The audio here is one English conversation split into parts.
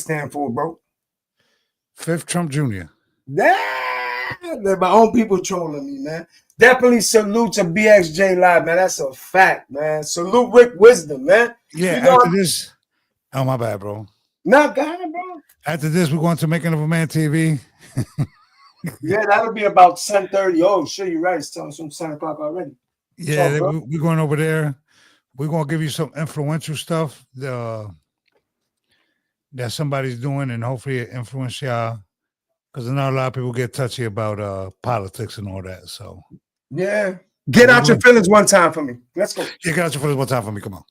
stand for, bro? Fifth Trump Jr. My own people trolling me, man. Definitely salute to BXJ Live, man. That's a fact, man. Salute Rick Wisdom, man. Yeah, after this, oh, my bad, bro. No, go ahead, bro. After this, we're going to Making of a Man TV. Yeah, that'll be about 10:30. Oh, shit, you're right. It's some 10 o'clock already. Yeah, we're going over there. We're going to give you some influential stuff that somebody's doing, and hopefully it influence y'all. Because I know a lot of people get touchy about politics and all that. So, yeah. Get out your feelings one time for me. Let's go. Yeah, get out your feelings one time for me. Come on.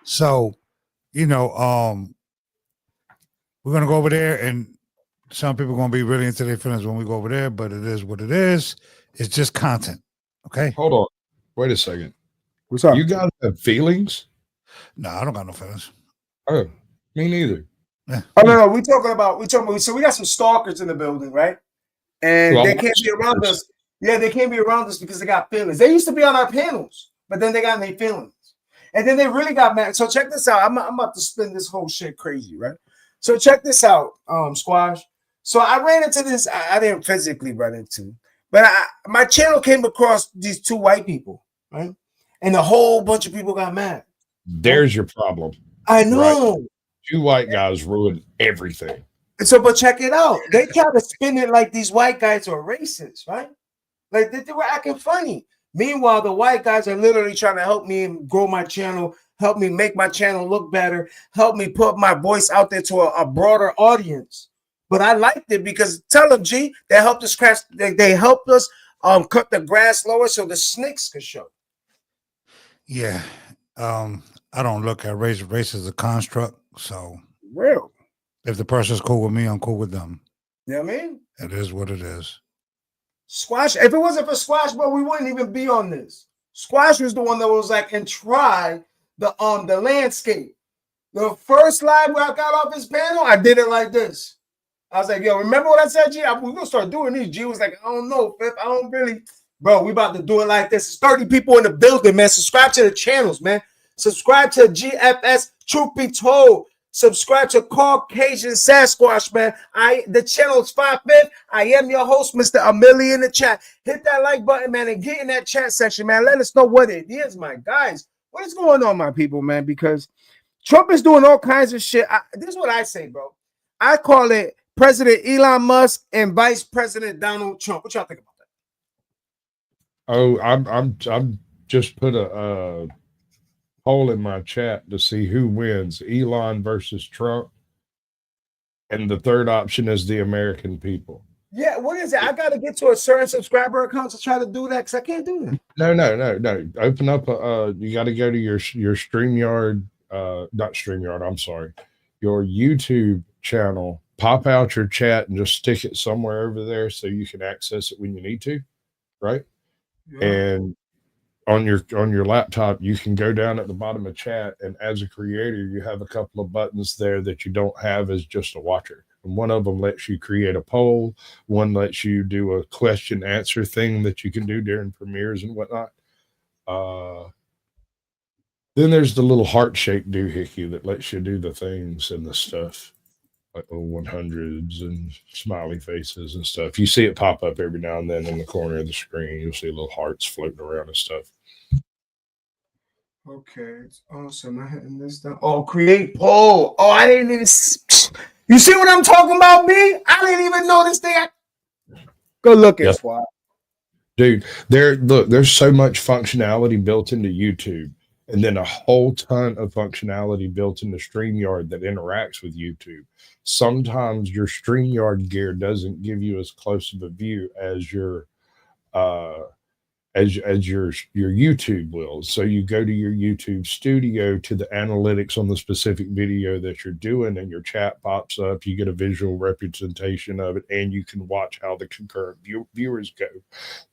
So, we're going to go over there, and some people are going to be really into their feelings when we go over there, but it is what it is. It's just content. Okay? Hold on. Wait a second. What's up? You guys have feelings? No, I don't got no feelings. Oh, me neither. Yeah. Oh, no. We talking about, so we got some stalkers in the building, right? And they can't be around us. Yeah, they can't be around us because they got feelings. They used to be on our panels, but then they got their feelings. And then they really got mad. So check this out. I'm about to spin this whole shit crazy, right? So check this out, Squash. So I ran into this. I didn't physically run into, but my channel came across these two white people, right? And a whole bunch of people got mad. There's your problem. I know. Right? Two white guys ruined everything. So, but check it out. They try to spin it like these white guys are racist, right? Like they were acting funny. Meanwhile, the white guys are literally trying to help me grow my channel, help me make my channel look better, help me put my voice out there to a broader audience. But I liked it because tell them, G, they helped us they helped us cut the grass lower so the snakes could show. Yeah. I don't look at race as a construct. So real. If the person's cool with me, I'm cool with them. You know what I mean? It is what it is. Squash. If it wasn't for Squash, bro, we wouldn't even be on this. Squash was the one that was like, and try the landscape. The first live where I got off his panel, I did it like this. I was like, yo, remember what I said, G? We're gonna start doing these. G was like, I don't know, Fifth. I don't really, bro. We about to do it like this. It's 30 people in the building, man. Subscribe to the channels, man. Subscribe to GFS. Truth Be Told. Subscribe to Caucasian Sasquatch, man. The channel is 5 Fifth. I am your host, Mr. Amelie in the chat. Hit that like button, man, and get in that chat section, man. Let us know what it is, my guys. What is going on, my people, man? Because Trump is doing all kinds of shit. This is what I say, bro. I call it President Elon Musk and Vice President Donald Trump. What y'all think about that? Oh, I'm just put a poll in my chat to see who wins, Elon versus Trump, and the third option is the American people. Yeah, what is it? I got to get to a certain subscriber account to try to do that because I can't do that. No. Open up you got to go to your StreamYard, not StreamYard. I'm sorry, your YouTube channel. Pop out your chat and just stick it somewhere over there so you can access it when you need to, right? Yeah. And on your laptop, you can go down at the bottom of chat, and as a creator, you have a couple of buttons there that you don't have as just a watcher. And one of them lets you create a poll. One lets you do a question answer thing that you can do during premieres and whatnot. Then there's the little heart-shaped doohickey that lets you do the things and the stuff, like the 100s and smiley faces and stuff. You see it pop up every now and then in the corner of the screen. You'll see little hearts floating around and stuff. Okay, it's awesome. I'm hitting this down. Oh, create poll. Oh, I didn't even. You see what I'm talking about, me? I didn't even know this thing. Go look at it. Dude, there's so much functionality built into YouTube, and then a whole ton of functionality built into StreamYard that interacts with YouTube. Sometimes your StreamYard gear doesn't give you as close of a view as your your YouTube will. So you go to your YouTube studio to the analytics on the specific video that you're doing, and your chat pops up. You get a visual representation of it, and you can watch how the concurrent viewers go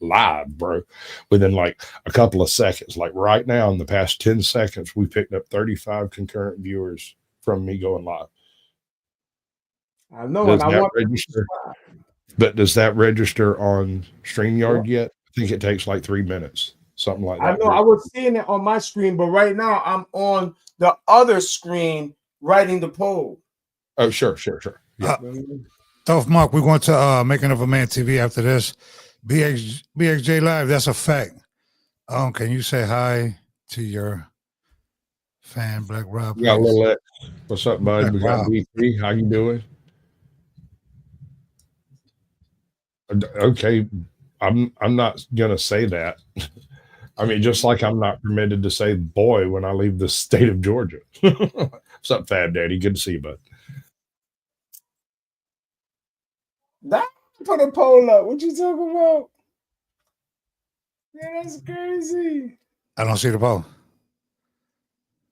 live, bro, within like a couple of seconds. Like right now, in the past 10 seconds, we picked up 35 concurrent viewers from me going live. I know. And I want register, but does that register on StreamYard yet? I think it takes like 3 minutes. something like I that. know I was seeing it on my screen, but right now I'm on the other screen writing the poll. Oh, sure. Yeah. Tough Mark, we're going to Making of a Man TV after this. BXJ Live, that's a fact. Can you say hi to your fan, Black Rob? We got a Please? little X. What's up, bud? Black We got Rob. BP. How you doing? Okay, I'm not gonna say that. I mean, just like I'm not permitted to say boy when I leave the state of Georgia. What's up, Fab Daddy? Good to see you, bud. That put a poll up. What you talking about? Yeah, that's crazy. I don't see the poll.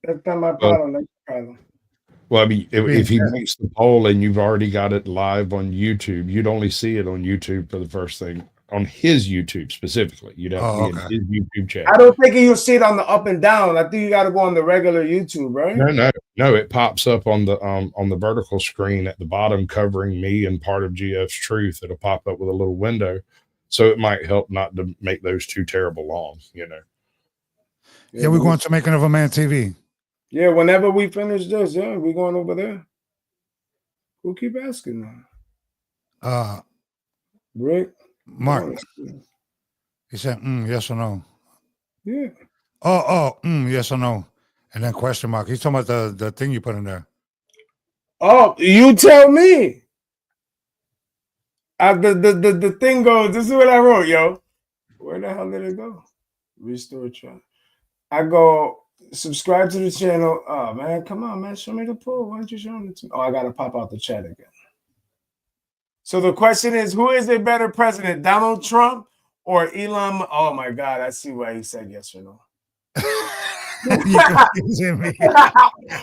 That's not my problem. That's your problem. Well, I mean, if he makes the poll and you've already got it live on YouTube, you'd only see it on YouTube for the first thing on his YouTube specifically. You'd have to be in his YouTube channel. I don't think you'll see it on the up and down. I think you got to go on the regular YouTube, right? No. It pops up on the vertical screen at the bottom, covering me and part of GF's truth. It'll pop up with a little window, so it might help not to make those too terrible long. You know. Yeah, we're going to Making of a Man TV. Yeah, whenever we finish this, yeah, we're going over there. We'll keep asking now. Rick, Mark, he said, yes or no? Yeah. Yes or no? And then question mark. He's talking about the thing you put in there. Oh, you tell me. The thing goes, this is what I wrote, yo. Where the hell did it go? Restore track. I go, subscribe to the channel. Oh, man, come on, man. Show me the poll. Why don't you show me it to me? Oh, I got to pop out the chat again. So the question is, who is a better president, Donald Trump or Elon? Oh, my God. I see why he said yes or no. You're confusing me.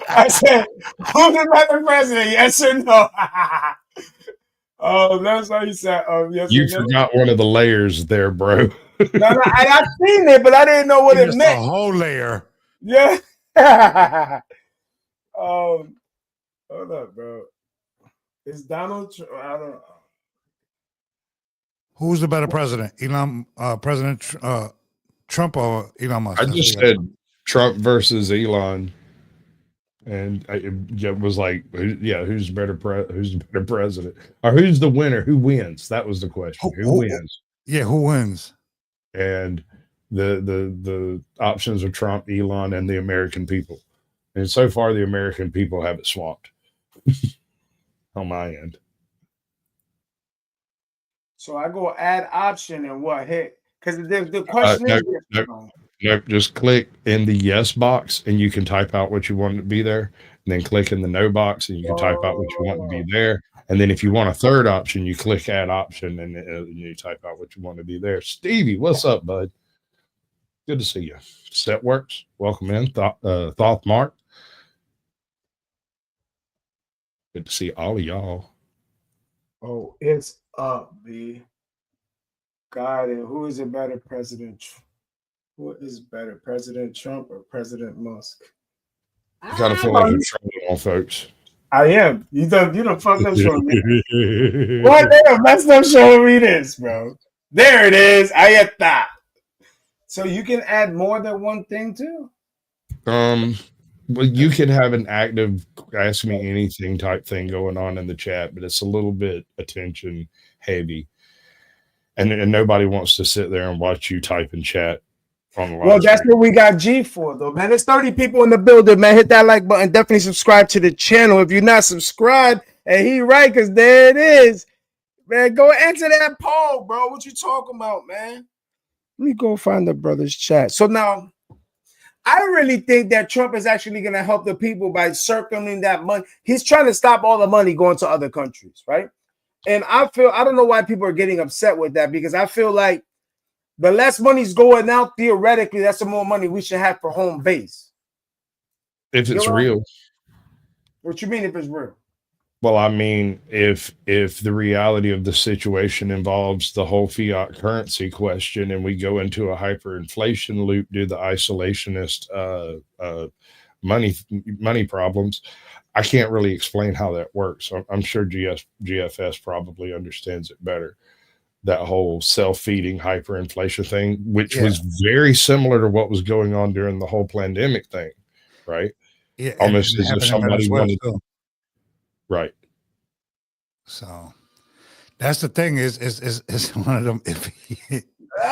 I said, who's a better president, yes or no? Oh, that's how you said. Yes You forgot one of the layers there, bro. No, I seen it, but I didn't know what it meant. A whole layer. Yeah. Hold up, bro. It's Donald Trump. I don't know. Who's the better president? President Trump or Elon Musk? I just said Trump versus Elon, and it was like, who's better? Who's the better president, or who's the winner? Who wins? That was the question. Who wins? Yeah, who wins? And the options are Trump, Elon, and the American people. And so far, the American people have it swamped on my end. So I go add option and what hit? Because the question is Nope, just click in the yes box and you can type out what you want to be there. And then click in the no box and you can type out what you want to be there. And then if you want a third option, you click add option and you type out what you want to be there. Stevie, what's up, bud? Good to see you. Set works. Welcome in. Thoth Mark. Good to see all of y'all. Oh, it's up, B. God, and who is a better president? Who is better, President Trump or President Musk? I kind of feel like you're trolling on folks. I am. You don't fuck them showing me. What? They don't mess up showing me this, bro. There it is. I get that. So you can add more than one thing too? Well, you can have an active ask me anything type thing going on in the chat, but it's a little bit attention heavy. And nobody wants to sit there and watch you type and chat on the live. Well, that's what we got G for, though, man. There's 30 people in the building, man. Hit that like button. Definitely subscribe to the channel. If you're not subscribed, and he right, because there it is. Man, go answer that poll, bro. What you talking about, man? Let me go find the brother's chat. So now, I really think that Trump is actually going to help the people by circling that money. He's trying to stop all the money going to other countries, right? And I don't know why people are getting upset with that, because I feel like the less money's going out, theoretically, that's the more money we should have for home base. If it's real. What you mean if it's real? Well, I mean, if the reality of the situation involves the whole fiat currency question and we go into a hyperinflation loop due to the isolationist money problems, I can't really explain how that works. I'm sure GFS probably understands it better. that whole self-feeding hyperinflation thing, which Yeah. was very similar to what was going on during the whole pandemic thing, right? Yeah, Almost and it as if happened in somebody Venezuela wanted, too. right? So that's the thing is one of them.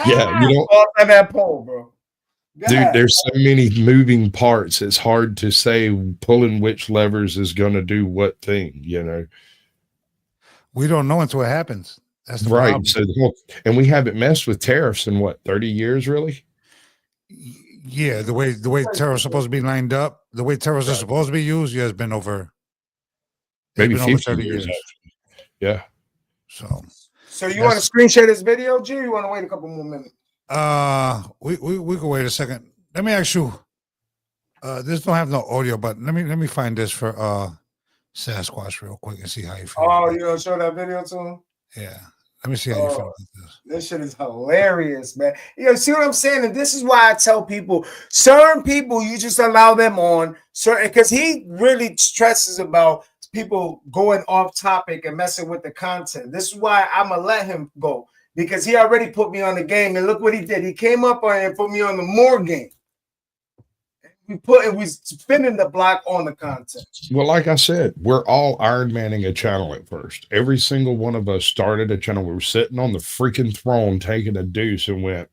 Yeah, you don't, Off on that pole, bro. Go dude. ahead. There's so many moving parts. It's hard to say pulling which levers is going to do what thing. You know, We don't know until it happens. That's the right? problem. So, and we haven't messed with tariffs in what 30 years, really? Yeah, the way terrorists are supposed to be lined up, the way terrorists are Right. supposed to be used, yeah, it's been over. Maybe It's been over 50 30 years. years. Actually. Yeah. So you want to screen share this video, G? Or you want to wait a couple more minutes? We can wait a second. Let me ask you. This don't have no audio, but let me find this for Sasquatch real quick and see how you feel. Oh, you gonna show that video to him? Yeah. Let me see how you feel about this. This shit is hilarious, man. You know, see what I'm saying? And this is why I tell people, certain people, you just allow them on certain, because he really stresses about people going off topic and messing with the content. This is why I'm gonna let him go, because he already put me on the game, and look what he did. He came up on and put me on the more game. We spinning the block on the content. Well, like I said, we're all Iron Manning a channel at first. Every single one of us started a channel. We were sitting on the freaking throne taking a deuce and went,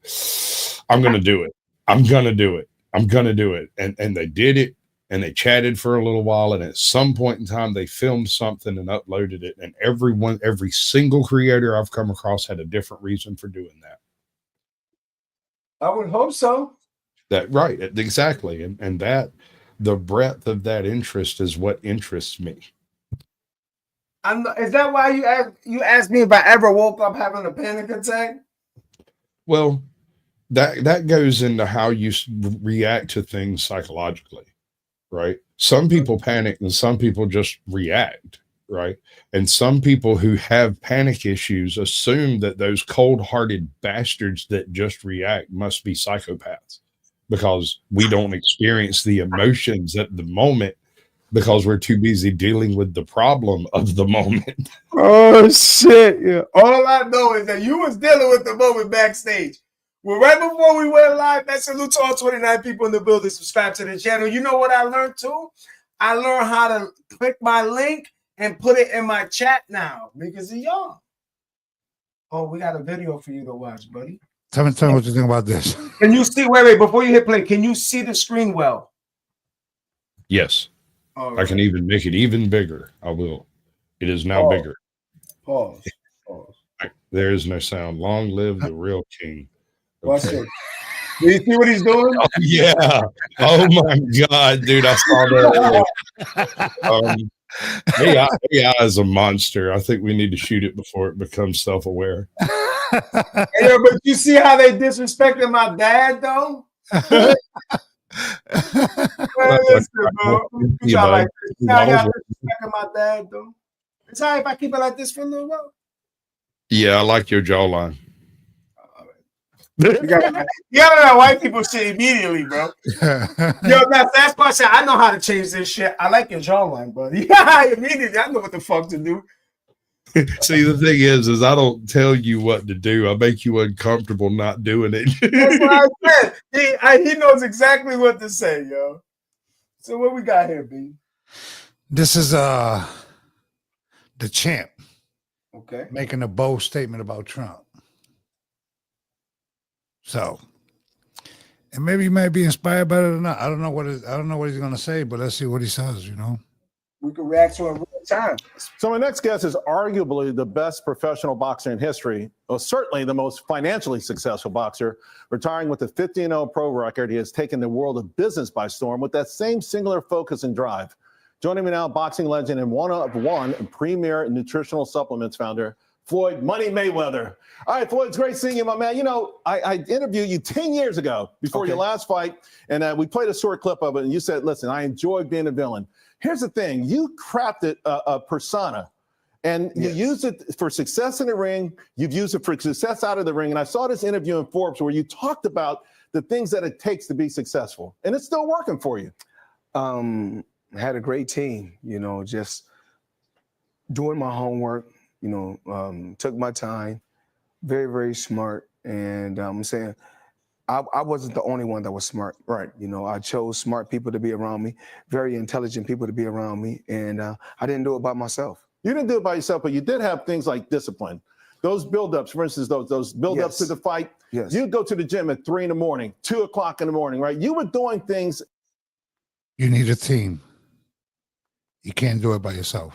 I'm going to do it. I'm going to do it. I'm going to do it. And they did it, and they chatted for a little while. And at some point in time, they filmed something and uploaded it. And every single creator I've come across had a different reason for doing that. I would hope so. That right, exactly. And that the breadth of that interest is what interests me. Is that why you asked me if I ever woke up having a panic attack? Well, that goes into how you react to things psychologically, right? Some people panic and some people just react, right? And some people who have panic issues assume that those cold-hearted bastards that just react must be psychopaths, because we don't experience the emotions at the moment because we're too busy dealing with the problem of the moment. Oh shit! Yeah. All I know is that you was dealing with the moment backstage. Well, right before we went live, that salute to all 29 people in the building. Subscribe to the channel. You know what I learned too? I learned how to click my link and put it in my chat now because of y'all. Oh, we got a video for you to watch, buddy. Tell me what you think about this. Can you see? Wait, before you hit play, can you see the screen well? Yes. Right. I can even make it even bigger. I will. It is now bigger. Pause. There is no sound. Long live the real king. Watch it. Do you see what he's doing? Oh, yeah. Oh my God, dude. I saw that. AI is a monster. I think we need to shoot it before it becomes self-aware. Yeah, but you see how they disrespected my dad, though? Man, listen, bro. You sound like this. See how y'all disrespecting my dad, though? It's all right if I keep it like this for a little while. Yeah, I like your jawline. You gotta know white people shit immediately, bro. Yo, now fast part said, I know how to change this shit. I like your jawline, buddy. Yeah, immediately. I know what the fuck to do. See, the thing is I don't tell you what to do. I make you uncomfortable not doing it. That's what I said. He knows exactly what to say, yo. So what we got here, B? This is the champ. Okay. Making a bold statement about Trump. So, and maybe he might be inspired by it or not. I don't know what he's gonna say, but let's see what he says, you know. We can react to it in real time. So my next guest is arguably the best professional boxer in history, or certainly the most financially successful boxer. Retiring with a 15-0 pro record, he has taken the world of business by storm with that same singular focus and drive. Joining me now, boxing legend and one of one premier nutritional supplements founder, Floyd Money Mayweather. All right, Floyd, it's great seeing you, my man. You know, I interviewed you 10 years ago before your last fight, and we played a short clip of it, and you said, listen, I enjoy being a villain. Here's the thing. You crafted a persona, and you used it for success in the ring. You've used it for success out of the ring, and I saw this interview in Forbes where you talked about the things that it takes to be successful, and it's still working for you. I had a great team, you know, just doing my homework, you know, took my time, Very, very smart. And I'm saying I wasn't the only one that was smart. Right. You know, I chose smart people to be around me, very intelligent people to be around me, and I didn't do it by myself. You didn't do it by yourself, but you did have things like discipline. Those buildups, for instance, those buildups to the fight. Yes. You'd go to the gym at 3 a.m, 2 o'clock in the morning, right? You were doing things. You need a team. You can't do it by yourself.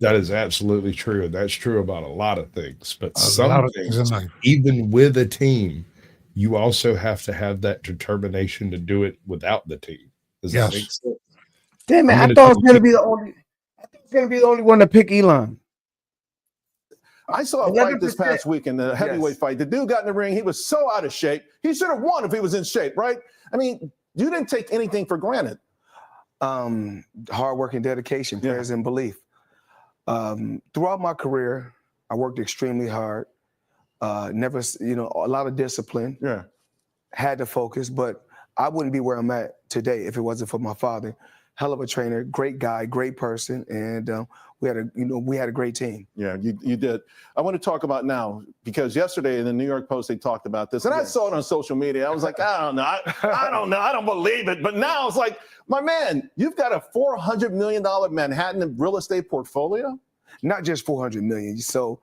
That is absolutely true. And that's true about a lot of things. But A some lot of things in things, life. even with a team, you also have to have that determination to do it without the team. Does that make sense? Damn it! I'm I gonna thought I take was gonna be the only. I thought I was gonna be the only one to pick Elon. I saw a fight this 11%. past weekend, the heavyweight fight. The dude got in the ring. He was so out of shape. He should have won if he was in shape, right? I mean, you didn't take anything for granted. Hard work and dedication, prayers and belief. Throughout my career, I worked extremely hard. Never, you know, a lot of discipline. Yeah. Had to focus, but I wouldn't be where I'm at today if it wasn't for my father. Hell of a trainer, great guy, great person, and we had a great team. Yeah, you did. I want to talk about now, because yesterday in the New York Post they talked about this, and I saw it on social media. I was like, I don't know, I don't know, I don't believe it. But now it's like, my man, you've got a $400 million Manhattan real estate portfolio. Not just 400 million. So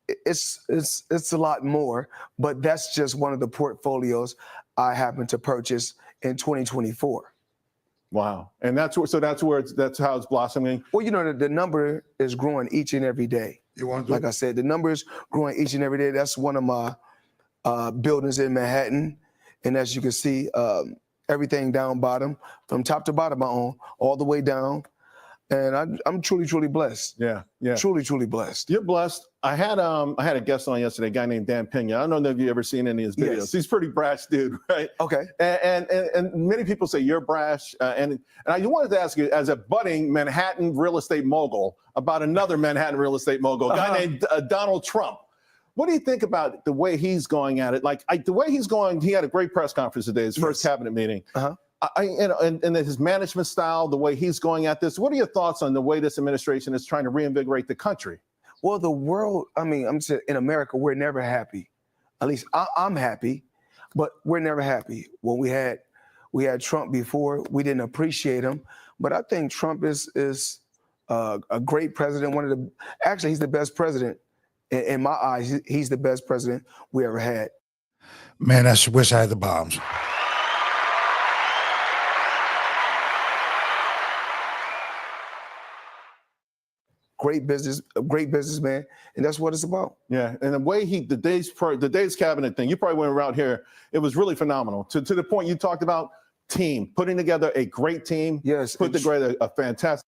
it's a lot more, but that's just one of the portfolios I happen to purchase in 2024. Wow, and that's how it's blossoming. Well, you know, the number is growing each and every day. Like I said, the number is growing each and every day. That's one of my buildings in Manhattan, and as you can see, everything down bottom, from top to bottom, I own all the way down. And I'm truly, truly blessed. Yeah. Truly, truly blessed. You're blessed. I had a guest on yesterday, a guy named Dan Pena. I don't know if you've ever seen any of his videos. Yes. He's a pretty brash dude, right? Okay. And many people say you're brash. And I wanted to ask you, as a budding Manhattan real estate mogul, about another Manhattan real estate mogul, a guy named Donald Trump. What do you think about the way he's going at it? Like the way he's going, he had a great press conference today, his first cabinet meeting. And his management style, the way he's going at this. What are your thoughts on the way this administration is trying to reinvigorate the country? Well, the world, I mean, I'm saying in America, we're never happy. At least I'm happy, but we're never happy. When we had Trump before, we didn't appreciate him. But I think Trump is a great president. Actually, he's the best president. In my eyes, he's the best president we ever had. Man, I wish I had the bombs. Great businessman, and that's what it's about. Yeah, and the way the day's cabinet thing, you probably went around here. It was really phenomenal. To the point you talked about team, putting together a great team. Yes, put together a fantastic.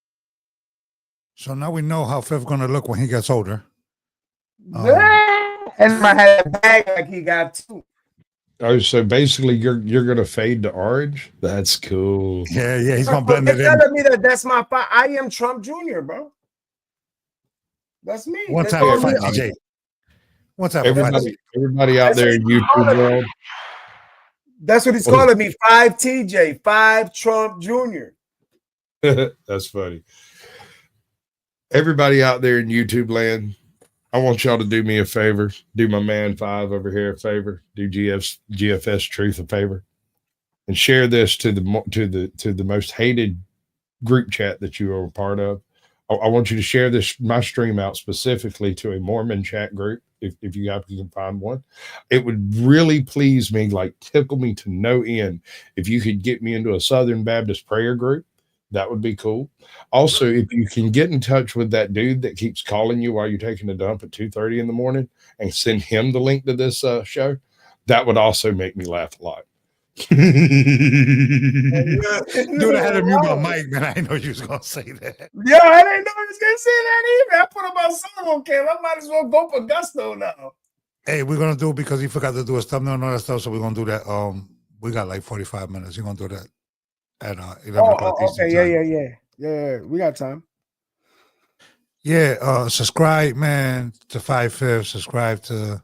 So now we know how Fifth's gonna look when he gets older. And I had a bag like he got too. Oh, so basically you're gonna fade to orange? That's cool. Yeah, he's gonna blend it They're in. telling me that's my fight. I am Trump Jr., bro. That's me. One They time told fight me- DJ. One time fight. Everybody out there in YouTube world. That's what he's calling me. 5 TJ, 5 Trump Jr. That's funny. Everybody out there in YouTube land, I want y'all to do me a favor. Do my man 5 over here a favor. Do GFS Truth a favor, and share this to the most hated group chat that you are a part of. I want you to share my stream out specifically to a Mormon chat group. If you guys can find one, it would really please me, like tickle me to no end, if you could get me into a Southern Baptist prayer group. That would be cool. Also, if you can get in touch with that dude that keeps calling you while you're taking a dump at 2:30 in the morning and send him the link to this show, that would also make me laugh a lot. Dude, I had to mute my mic, man. I didn't know you was gonna say that. Yo, I didn't know he was gonna say that either. I put him on solo cam. I might as well go for gusto now. Hey, we're gonna do it because he forgot to do his thumbnail and all that stuff. So we're gonna do that. We got like 45 minutes. You're gonna do that at 11 o'clock. Okay, yeah. We got time. Yeah, subscribe, man, to 5/5. Subscribe to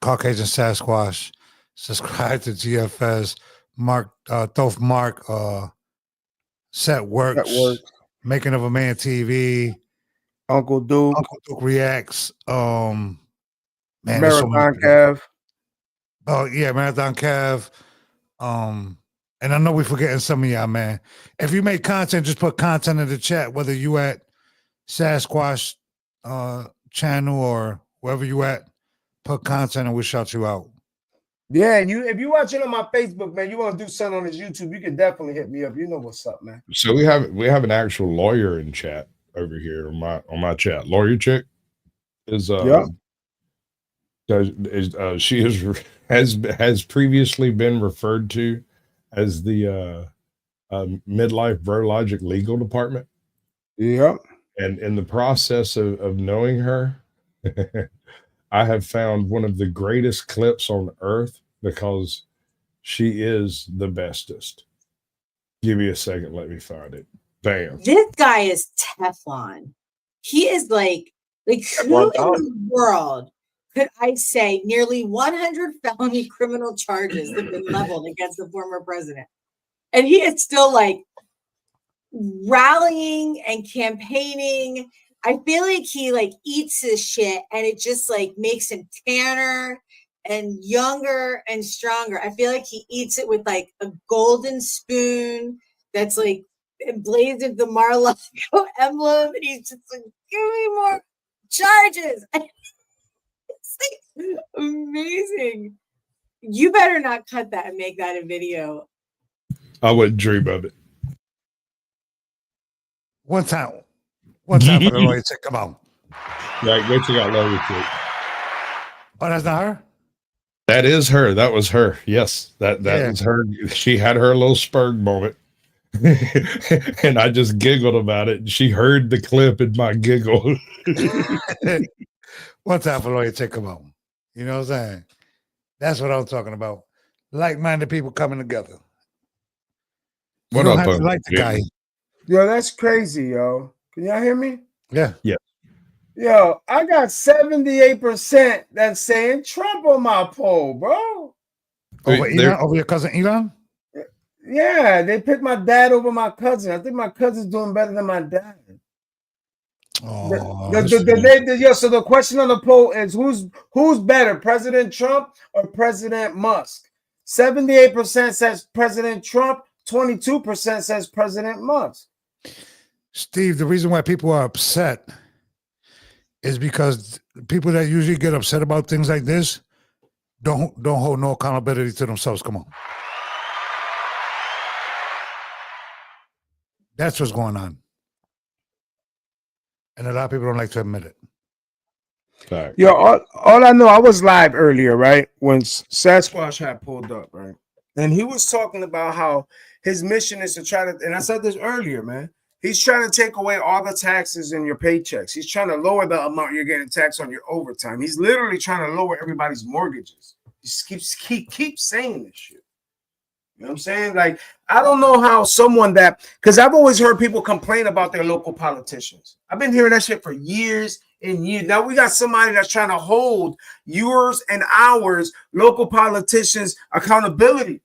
Caucasian Sasquatch. Subscribe to GFS. Thoth Mark. Set Works. Making of a Man TV. Uncle Duke Reacts. Man, there's so many Marathon people. Kev. Oh yeah, Marathon Kev. And I know we're forgetting some of y'all, man. If you make content, just put content in the chat, whether you at CaucSquatch channel or wherever you at, put content and we'll shout you out. Yeah, and if you watching on my Facebook, man, you want to do something on his YouTube, you can definitely hit me up. You know what's up, man. So we have an actual lawyer in chat over here on my chat. Lawyer chick is she has previously been referred to as the Midlife Bro Logic Legal Department. Yep. And in the process of knowing her, I have found one of the greatest clips on earth because she is the bestest. Give me a second. Let me find it. Bam. This guy is Teflon. He is like who in the world could I say nearly 100 felony criminal charges have been leveled against the former president? And he is still like rallying and campaigning. I feel like he like eats his shit and it just like makes him tanner and younger and stronger. I feel like he eats it with like a golden spoon that's like emblazoned the Mar-a-Lago emblem, and he's just like, give me more charges. It's like amazing. You better not cut that and make that a video. I wouldn't dream of it. One time for the lawyer to come on. Right, wait till you got lawyer chick. Oh, that's not her? That is her. That was her. Yes, that was her. She had her little spurg moment. And I just giggled about it. She heard the clip in my giggle. One time for lawyer to come on. You know what I'm saying? That's what I'm talking about. Like-minded people coming together. You don't have to like the guy. Yo, that's crazy, yo. Can y'all hear me? Yeah. Yeah. Yo, I got 78% that's saying Trump on my poll, bro. Over Elon, over your cousin Elon? Yeah, they picked my dad over my cousin. I think my cousin's doing better than my dad. Oh, so the question on the poll is who's better, President Trump or President Musk? 78% says President Trump, 22% says President Musk. Steve, the reason why people are upset is because people that usually get upset about things like this don't hold no accountability to themselves. Come on. That's what's going on. And a lot of people don't like to admit it. Right. Yo, all I know, I was live earlier, right? When Sasquatch had pulled up, right? And he was talking about how his mission is to try to, and I said this earlier, man. He's trying to take away all the taxes in your paychecks. He's trying to lower the amount you're getting taxed on your overtime. He's literally trying to lower everybody's mortgages. He just keeps saying this shit. You know what I'm saying? Like, I don't know how someone that, because I've always heard people complain about their local politicians. I've been hearing that shit for years and years. Now we got somebody that's trying to hold yours and ours, local politicians, accountability.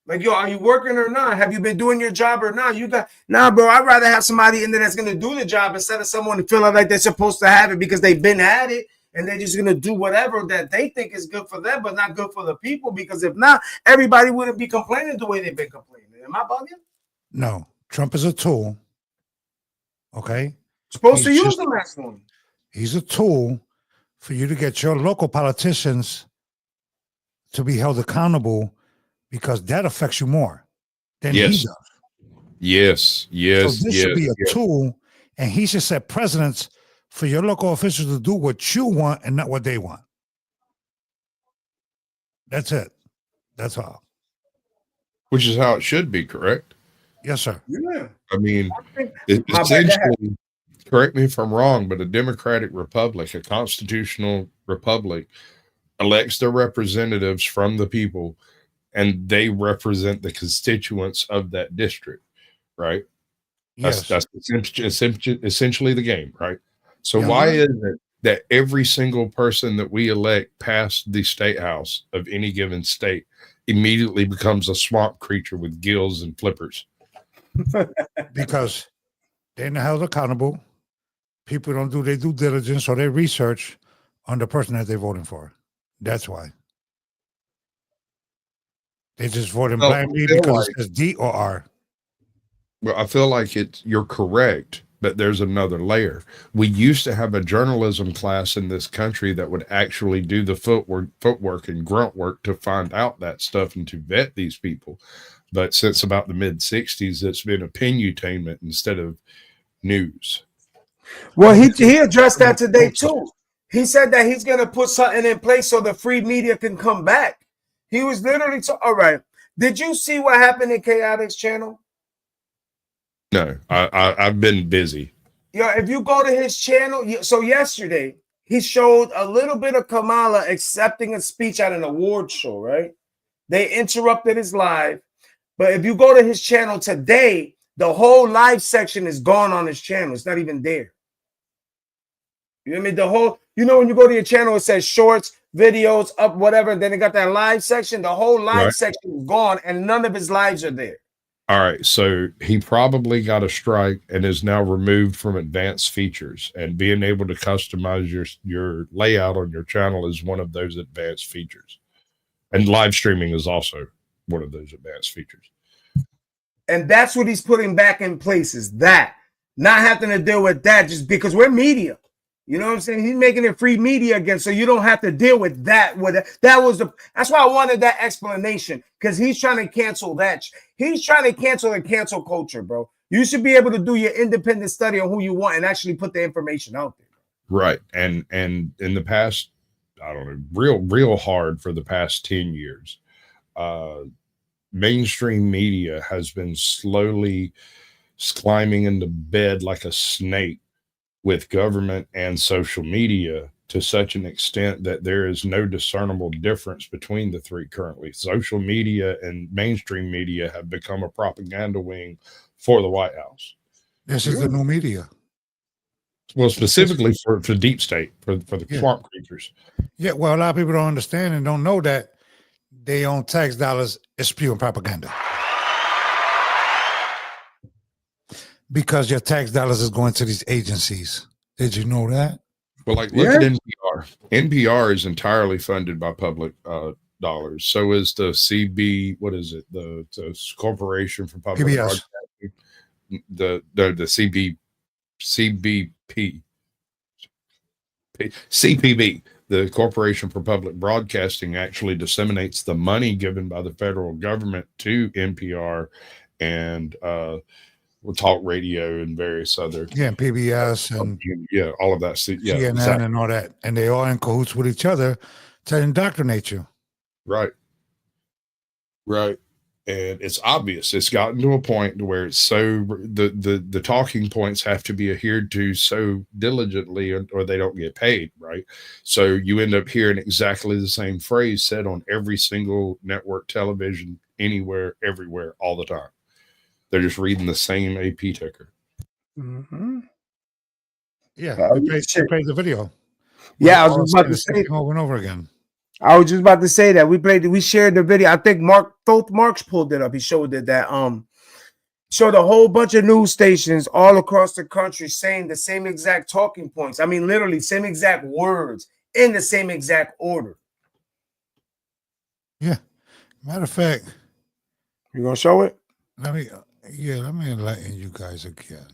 Like, yo, are you working or not? Have you been doing your job or not? Bro, I'd rather have somebody in there that's going to do the job instead of someone feeling like they're supposed to have it because they've been at it and they're just going to do whatever that they think is good for them, but not good for the people. Because if not, everybody wouldn't be complaining the way they've been complaining. Am I bugging? No, Trump is a tool. Okay. Supposed to use the last one. He's a tool for you to get your local politicians to be held accountable, because that affects you more than he does. Yes. So this should be a tool, and he should set precedents for your local officials to do what you want and not what they want. That's it. That's all. Which is how it should be, correct? Yes, sir. Yeah. I mean, essentially, correct me if I'm wrong, but a democratic republic, a constitutional republic, elects their representatives from the people, and they represent the constituents of that district, right? Yes. That's essentially the game, right? So why is it that every single person that we elect past the state house of any given state immediately becomes a swamp creature with gills and flippers? Because they're not held accountable. People don't do their due diligence or their research on the person that they're voting for. That's why. They just voted Well, blindly I feel because like- it says D or R. Well, I feel like you're correct, but there's another layer. We used to have a journalism class in this country that would actually do the footwork and grunt work to find out that stuff and to vet these people. But since about the mid 60s, it's been opiniotainment instead of news. Well, he addressed that today too. He said that he's going to put something in place so the free media can come back. He was literally all right. Did you see what happened in Chaotic's channel? No, I've been busy. Yeah, if you go to his channel, so yesterday he showed a little bit of Kamala accepting a speech at an award show, right? They interrupted his live, but if you go to his channel today, the whole live section is gone on his channel. It's not even there. You know what I mean? The whole, when you go to your channel, it says shorts, videos, up, whatever, and then it got that live section. The whole live section is gone, and none of his lives are there. All right, so he probably got a strike and is now removed from advanced features, and being able to customize your layout on your channel is one of those advanced features, and live streaming is also one of those advanced features. And that's what he's putting back in place, is that not having to deal with that, just because we're media. You know what I'm saying? He's making it free media again, so you don't have to deal with that. That's why I wanted that explanation, because he's trying to cancel that. He's trying to cancel the cancel culture, bro. You should be able to do your independent study on who you want and actually put the information out there. Right, and in the past, I don't know, real hard for the past 10 years, mainstream media has been slowly climbing into bed like a snake with government and social media to such an extent that there is no discernible difference between the three currently. Social media and mainstream media have become a propaganda wing for the White House. This is the new media. Well, specifically for deep state, for the swamp creatures. Yeah, well, a lot of people don't understand and don't know that they own tax dollars is spewing propaganda. Because your tax dollars is going to these agencies. Did you know that? Well, like look at NPR. NPR is entirely funded by public dollars. So is the CB. What is it? The Corporation for Public PBS. Broadcasting. The CPB. The Corporation for Public Broadcasting actually disseminates the money given by the federal government to NPR and talk radio and various other and PBS and all of that. CNN exactly. and all that, and they all in cahoots with each other to indoctrinate you. Right, and it's obvious. It's gotten to a point where it's so the talking points have to be adhered to so diligently, or they don't get paid. Right, so you end up hearing exactly the same phrase said on every single network television, anywhere, everywhere, all the time. They're just reading the same AP ticker. Mm-hmm. Yeah, we played the video. Yeah, I was just about to say over and over again. I was just about to say that we shared the video. I think both Marks pulled it up. He showed it that showed a whole bunch of news stations all across the country saying the same exact talking points. I mean, literally same exact words in the same exact order. Yeah. Matter of fact, you gonna show it? Let me enlighten you guys again.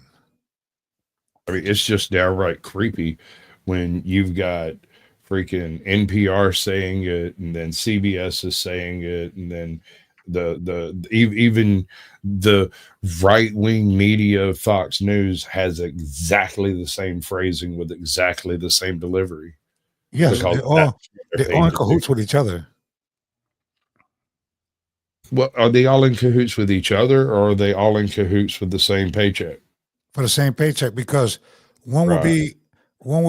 I mean, it's just downright creepy when you've got freaking NPR saying it, and then CBS is saying it, and then even the right-wing media, Fox News, has exactly the same phrasing with exactly the same delivery. Yes, they're all in cahoots with each other. Well, are they all in cahoots with each other, or are they all in cahoots with the same paycheck? For the same paycheck, because one will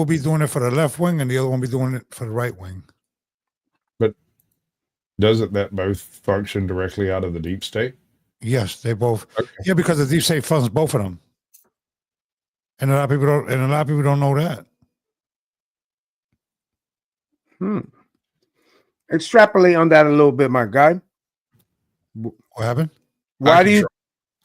be doing it for the left wing, and the other one will be doing it for the right wing. But doesn't that both function directly out of the deep state? Yes, they both. Okay. Yeah, because the deep state funds both of them, and a lot of people don't. And a lot of people don't know that. Extrapolate on that a little bit, my guy. What happened? Why do you?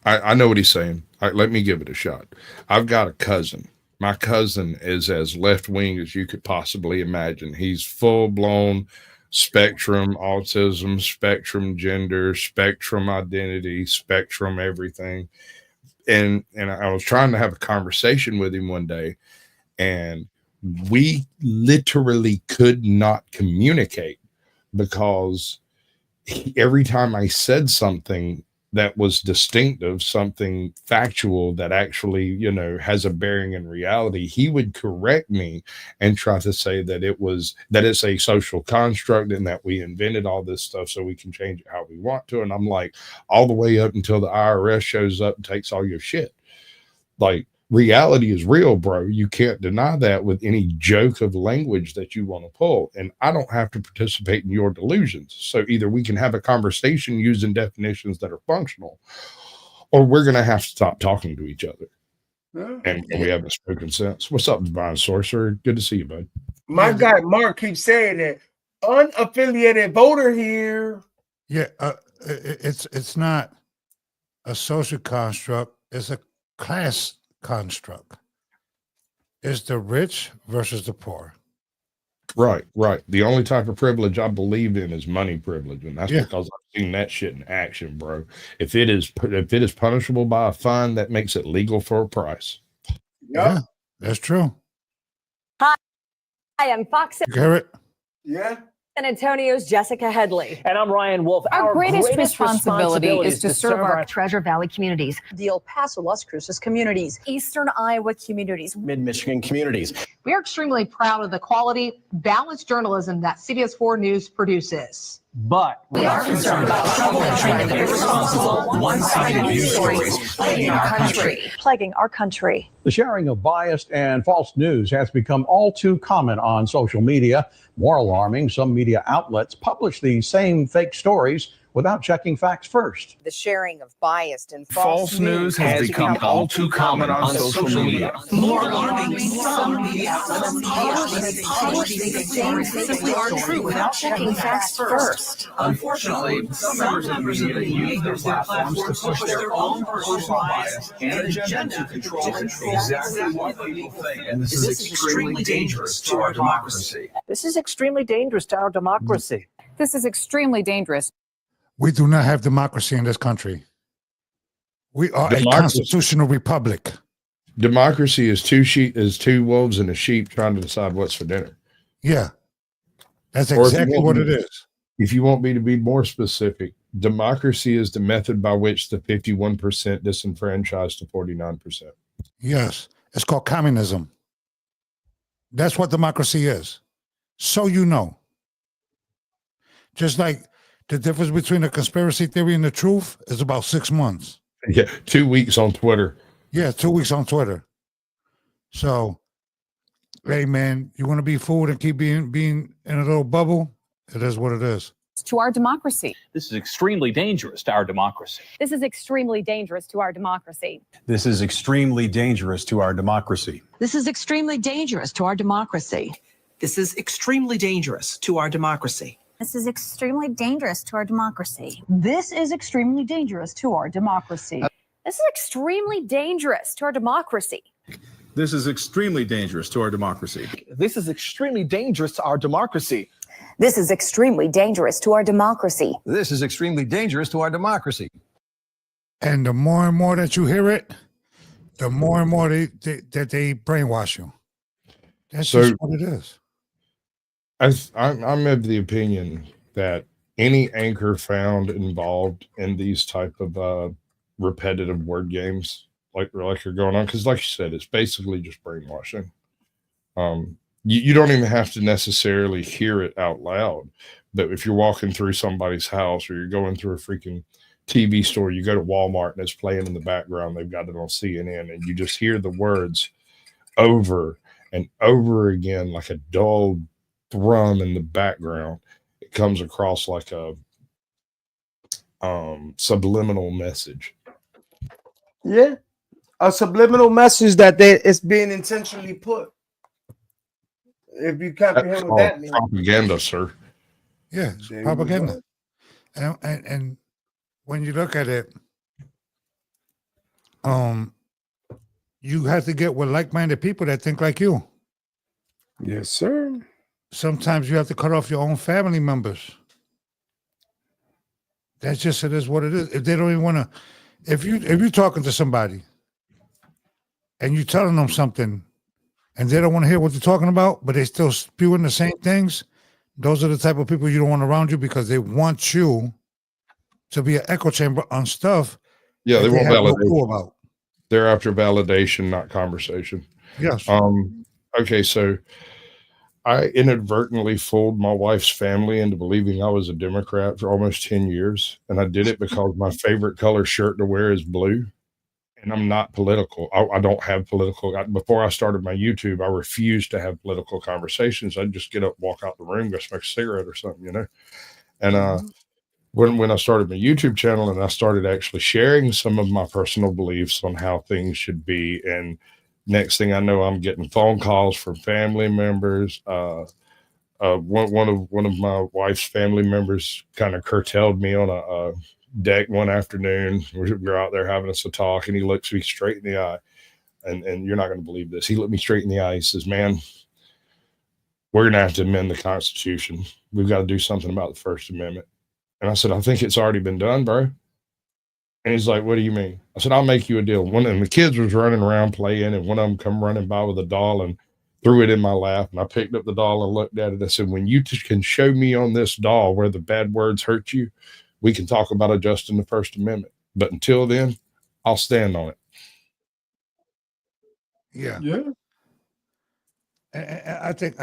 I know what he's saying. Let me give it a shot. I've got a cousin. My cousin is as left wing as you could possibly imagine. He's full blown spectrum autism, spectrum gender, spectrum identity, spectrum everything. And I was trying to have a conversation with him one day, and we literally could not communicate because every time I said something that was distinctive, something factual that actually, you know, has a bearing in reality, he would correct me and try to say that it's a social construct and that we invented all this stuff so we can change it how we want to. And I'm like, all the way up until the IRS shows up and takes all your shit. Like, reality is real, bro. You can't deny that with any joke of language that you want to pull. And I don't have to participate in your delusions. So either we can have a conversation using definitions that are functional, or we're going to have to stop talking to each other. And we haven't spoken since. What's up, Divine Sorcerer? Good to see you, bud. My guy Mark keeps saying that unaffiliated voter here. Yeah, it's not a social construct. It's a class construct. It's the rich versus the poor. Right. The only type of privilege I believe in is money privilege, and that's because I've seen that shit in action, bro. If it is punishable by a fine, that makes it legal for a price. Yeah, that's true. Hi, I'm Fox. You hear it? Yeah. San Antonio's Jessica Headley. And I'm Ryan Wolf. Our greatest responsibility is to serve our Treasure Valley communities, the El Paso, Las Cruces communities, Eastern Iowa communities, Mid-Michigan communities. We are extremely proud of the quality, balanced journalism that CBS4 News produces. But we are concerned about troubling and irresponsible, one-sided news stories plaguing our country. The sharing of biased and false news has become all too common on social media. More alarming, some media outlets publish these same fake stories without checking facts first. The sharing of biased and false news has become all too common on social media. More alarming, some media outlets publish these same simply aren't true without checking facts first. Unfortunately, some members of the media use their platforms to push their own personal bias and agenda to control exactly what people think. And this is extremely dangerous to our democracy. this is extremely dangerous to our democracy. This is extremely dangerous. We do not have democracy in this country. We are a constitutional republic. Democracy is two wolves and a sheep trying to decide what's for dinner. Yeah, that's exactly what it is. If you want me to be more specific, democracy is the method by which the 51% disenfranchised to 49%. Yes, it's called communism. That's what democracy is. So you know. Just like the difference between a conspiracy theory and the truth is about 6 months. Yeah, 2 weeks on Twitter. Yeah, 2 weeks on Twitter. So, hey, man, you want to be fooled and keep being in a little bubble? It is what it is. To our democracy. This is extremely dangerous to our democracy. This is extremely dangerous to our democracy. This is extremely dangerous to our democracy. This is extremely dangerous to our democracy. This is extremely dangerous to our democracy. This is extremely dangerous to our democracy. This is extremely dangerous to our democracy. This is extremely dangerous to our democracy. This is extremely dangerous to our democracy. This is extremely dangerous to our democracy. This is extremely dangerous to our democracy. This is extremely dangerous to our democracy. And the more and more that you hear it, the more and more they brainwash you. That's just what it is. I'm of the opinion that any anchor found involved in these type of repetitive word games like you're going on, because like you said, it's basically just brainwashing. You don't even have to necessarily hear it out loud, but if you're walking through somebody's house or you're going through a freaking TV store, you go to Walmart and it's playing in the background, they've got it on CNN, and you just hear the words over and over again like a dull thrum in the background. It comes across like a subliminal message. Yeah, a subliminal message that it's being intentionally put. If you comprehend what that means. Propaganda, sir. Yeah, propaganda. And when you look at it, you have to get with like-minded people that think like you. Yes, sir. sometimes you have to cut off your own family members. That's just, it is what it is. If they don't even want to, if you're talking to somebody and you're telling them something and they don't want to hear what you're talking about, but they still spewing the same things, those are the type of people you don't want around you, because they want you to be an echo chamber on stuff. Yeah, they want have no validation. clue about. They're after validation, not conversation. Yes. Okay, so I inadvertently fooled my wife's family into believing I was a Democrat for almost 10 years. And I did it because my favorite color shirt to wear is blue. And I'm not political. I don't have political. Before I started my YouTube, I refused to have political conversations. I'd just get up, walk out the room, go smoke a cigarette or something, you know? And when I started my YouTube channel and I started actually sharing some of my personal beliefs on how things should be, and next thing I know, I'm getting phone calls from family members. One of my wife's family members kind of curtailed me on a deck one afternoon. We're out there having us a talk, and he looks me straight in the eye, and you're not going to believe this. He looked me straight in the eye. He says, "Man, we're going to have to amend the Constitution. We've got to do something about the First Amendment." And I said, "I think it's already been done, bro." And he's like, "What do you mean?" I said, "I'll make you a deal." One of the kids was running around playing, and one of them come running by with a doll and threw it in my lap. And I picked up the doll and looked at it. I said, "When you can show me on this doll where the bad words hurt you, we can talk about adjusting the First Amendment. But until then, I'll stand on it." Yeah. Yeah. I think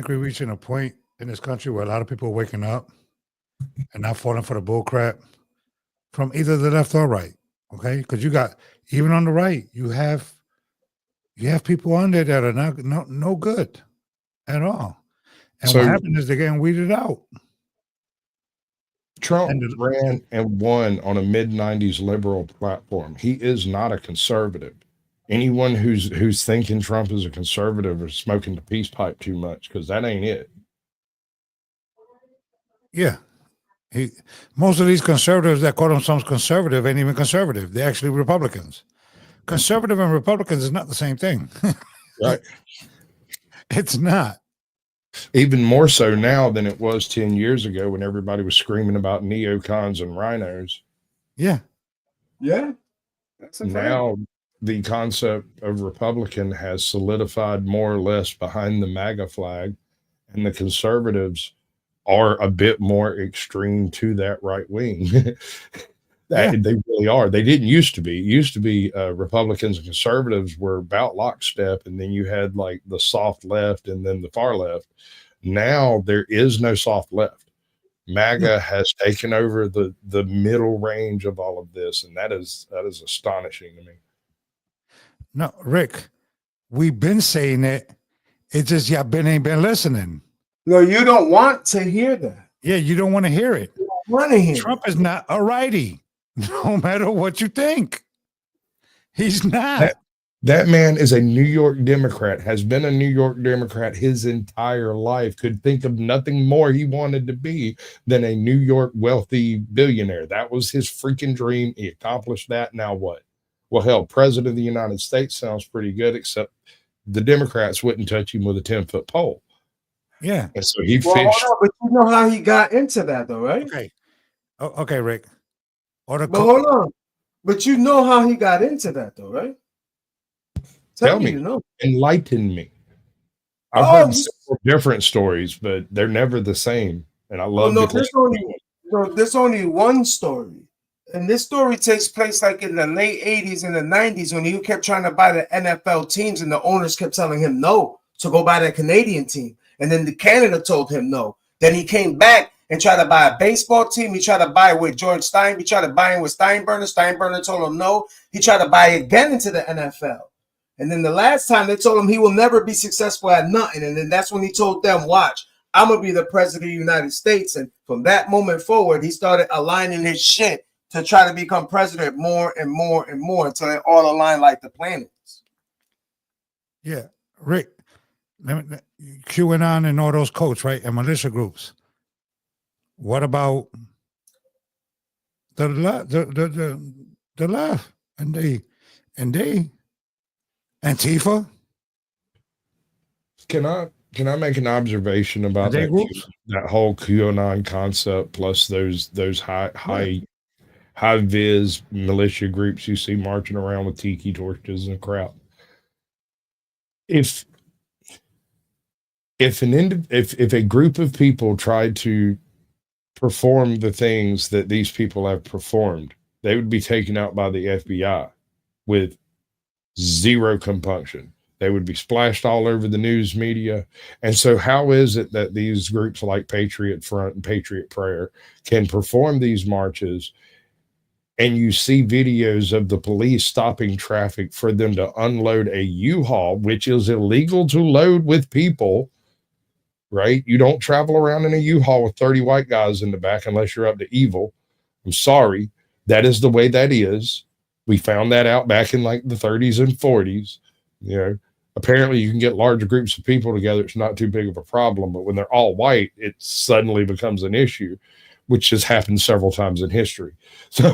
we're reaching a point in this country where a lot of people are waking up and not falling for the bull crap from either the left or right. Okay, because you got, even on the right, you have people on there that are no good at all. And So what happened is they're getting weeded out. Trump ran and won on a mid-90s liberal platform. He is not a conservative. Anyone who's thinking Trump is a conservative is smoking the peace pipe too much, because that ain't it. Yeah. Most of these conservatives that call themselves conservative ain't even conservative. They're actually Republicans. Conservative and Republicans is not the same thing. Right. It's not. Even more so now than it was 10 years ago when everybody was screaming about neocons and rhinos. Yeah. Yeah. That's a fact. Now the concept of Republican has solidified more or less behind the MAGA flag, and the conservatives are a bit more extreme to that right wing. They really are. They didn't used to be. It used to be Republicans and conservatives were about lockstep, and then you had like the soft left and then the far left. Now there is no soft left. MAGA has taken over the middle range of all of this, and that is astonishing to me. No, Rick, we've been saying it. It's just y'all ain't been listening. No, you don't want to hear that. Yeah, you don't want to hear it. You don't want to hear Trump is not a righty, no matter what you think. He's not. That man is a New York Democrat, has been a New York Democrat his entire life, could think of nothing more he wanted to be than a New York wealthy billionaire. That was his freaking dream. He accomplished that. Now what? Well, hell, President of the United States sounds pretty good, except the Democrats wouldn't touch him with a 10-foot pole. Yeah. And so he Well, fished. hold on, but you know how he got into that, though, right? Okay. Okay, Rick. But hold on. But you know how he got into that, though, right? Tell me. You know. Enlighten me. I've heard several different stories, but they're never the same. And I love there's only one story. And this story takes place like in the late 80s and the 90s when he kept trying to buy the NFL teams and the owners kept telling him no to go buy the Canadian team. And then the Canada told him no. Then he came back and tried to buy a baseball team. He tried to buy it with George Stein. He tried to buy it with Steinbrenner. Steinbrenner told him no. He tried to buy it again into the NFL. And then the last time they told him he will never be successful at nothing. And then that's when he told them, watch, I'm going to be the president of the United States. And from that moment forward, he started aligning his shit to try to become president more and more and more until they all align like the planets. Yeah. Rick, QAnon and all those cults, right? And militia groups. What about the left? And they Antifa? Can I Can I make an observation about Are they groups? that whole QAnon concept plus those high vis militia groups you see marching around with tiki torches and crap? If a group of people tried to perform the things that these people have performed, they would be taken out by the FBI with zero compunction. They would be splashed all over the news media. And so how is it that these groups like Patriot Front and Patriot Prayer can perform these marches, and you see videos of the police stopping traffic for them to unload a U-Haul, which is illegal to load with people, right? You don't travel around in a U-Haul with 30 white guys in the back unless you're up to evil. I'm sorry. That is the way that is. We found that out back in like the 30s and 40s. You know, apparently you can get large groups of people together. It's not too big of a problem, but when they're all white, it suddenly becomes an issue, which has happened several times in history. So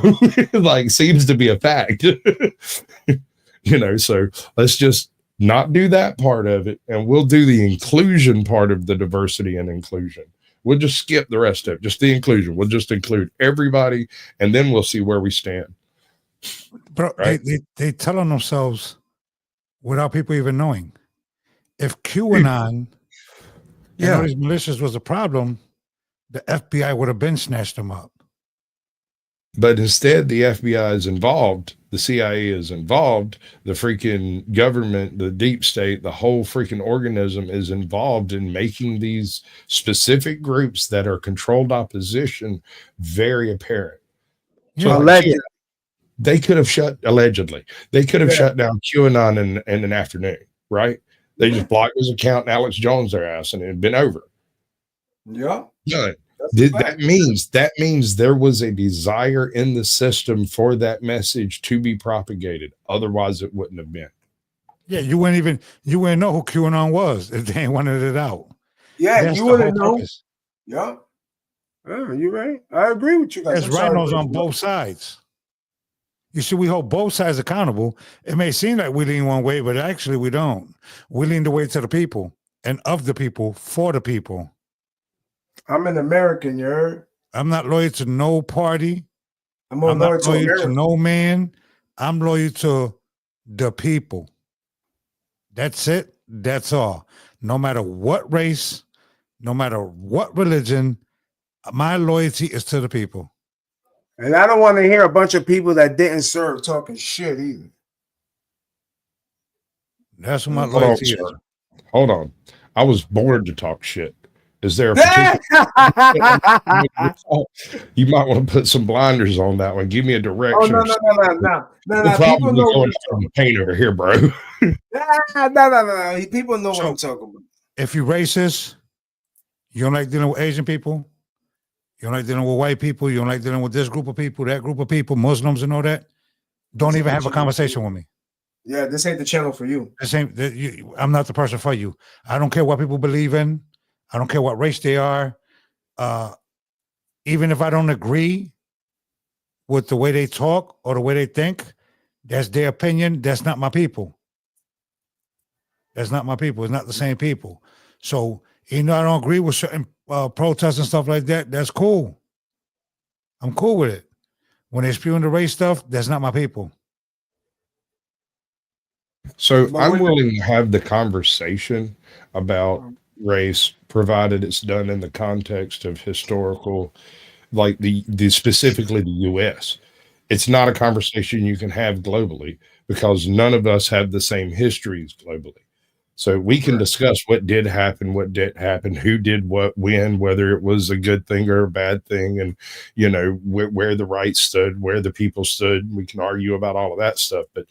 like seems to be a fact, you know, so let's just not do that part of it. And we'll do the inclusion part of the diversity and inclusion. We'll just skip the rest of it, just the inclusion. We'll just include everybody, and then we'll see where we stand. Bro, right? they telling themselves without people even knowing. If QAnon and all these militias was a problem, the FBI would have been snatched them up. But instead, the FBI is involved. The CIA is involved. The freaking government, the deep state, the whole freaking organism is involved in making these specific groups that are controlled opposition very apparent. So Allegedly. They could have shut shut down QAnon in an afternoon, right? They just blocked his account and Alex Jones their ass, and it had been over. Yeah. Done. That means there was a desire in the system for that message to be propagated. Otherwise, it wouldn't have been. Yeah, you wouldn't know who QAnon was if they ain't wanted it out. Yeah, That's you the wouldn't whole know. purpose. Yeah. You're right. I agree with you guys. There's rhinos on both sides. You see, we hold both sides accountable. It may seem like we lean one way, but actually we don't. We lean the way to the people and of the people for the people. I'm an American, you heard? I'm not loyal to no party. I'm not loyal to no man. I'm loyal to the people. That's it. That's all. No matter what race, no matter what religion, my loyalty is to the people. And I don't want to hear a bunch of people that didn't serve talking shit either. That's what my loyalty is. Hold on. I was born to talk shit. Is there a particular you might want to put some blinders on that one. Give me a direction. Oh, no. People know what I'm talking pain over here, bro. No. People know what I'm talking about. If you're racist, you don't like dealing with Asian people, you don't like dealing with white people, you don't like dealing with this group of people, that group of people, Muslims and all that, don't even have a conversation with me. Yeah, this ain't the channel for you. I'm not the person for you. I don't care what people believe in. I don't care what race they are. Even if I don't agree with the way they talk or the way they think, that's their opinion. That's not my people. That's not my people. It's not the same people. So, even though I don't agree with certain protests and stuff like that, that's cool. I'm cool with it. When they're spewing the race stuff, that's not my people. So I'm willing to have the conversation about race, provided it's done in the context of historical, like the specifically the U.S. It's not a conversation you can have globally because none of us have the same histories globally. So we can discuss what did happen, what didn't happen, who did what, when, whether it was a good thing or a bad thing, and you know where the right stood, where the people stood. We can argue about all of that stuff, but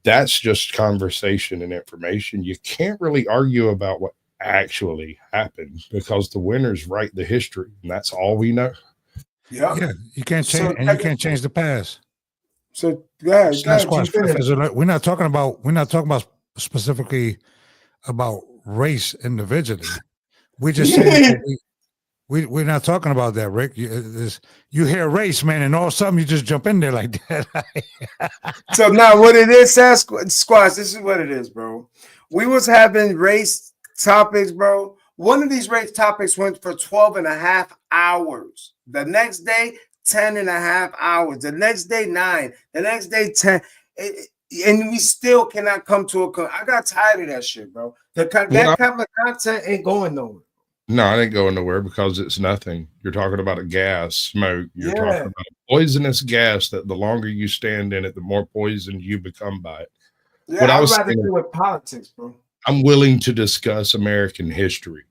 that's just conversation and information. You can't really argue about what actually happened because the winners write the history, and that's all we know. Yeah, you can't change, and you can't change the past. So we're not talking about specifically about race individually. We just saying we're not talking about that, Rick. You hear race, man, and all of a sudden you just jump in there like that. So now what it is, Squatch, this is what it is, bro. We was having race topics, bro. One of these race topics went for 12 and a half hours. The next day, 10 and a half hours. The next day, 9. The next day, 10. And we still cannot come to a I got tired of that shit, bro. That kind of content ain't going nowhere. No, it ain't going nowhere because it's nothing. You're talking about a gas, smoke. You're talking about a poisonous gas that the longer you stand in it, the more poisoned you become by it. Yeah, I'd rather do with politics, bro. I'm willing to discuss American history,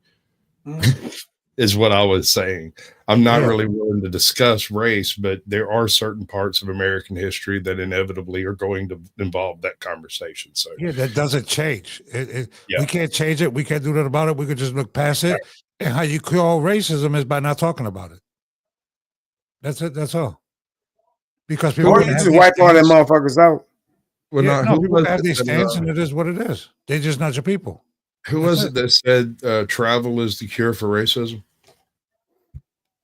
is what I was saying. I'm not really willing to discuss race, but there are certain parts of American history that inevitably are going to involve that conversation. So yeah, that doesn't change. We can't change it. We can't do that about it. We could just look past it. And how you call racism is by not talking about it. That's it. That's all. Because people or you just wipe all them motherfuckers out. Well, people have these stands, and it is what it is. They're just not your people. Who was it that said travel is the cure for racism?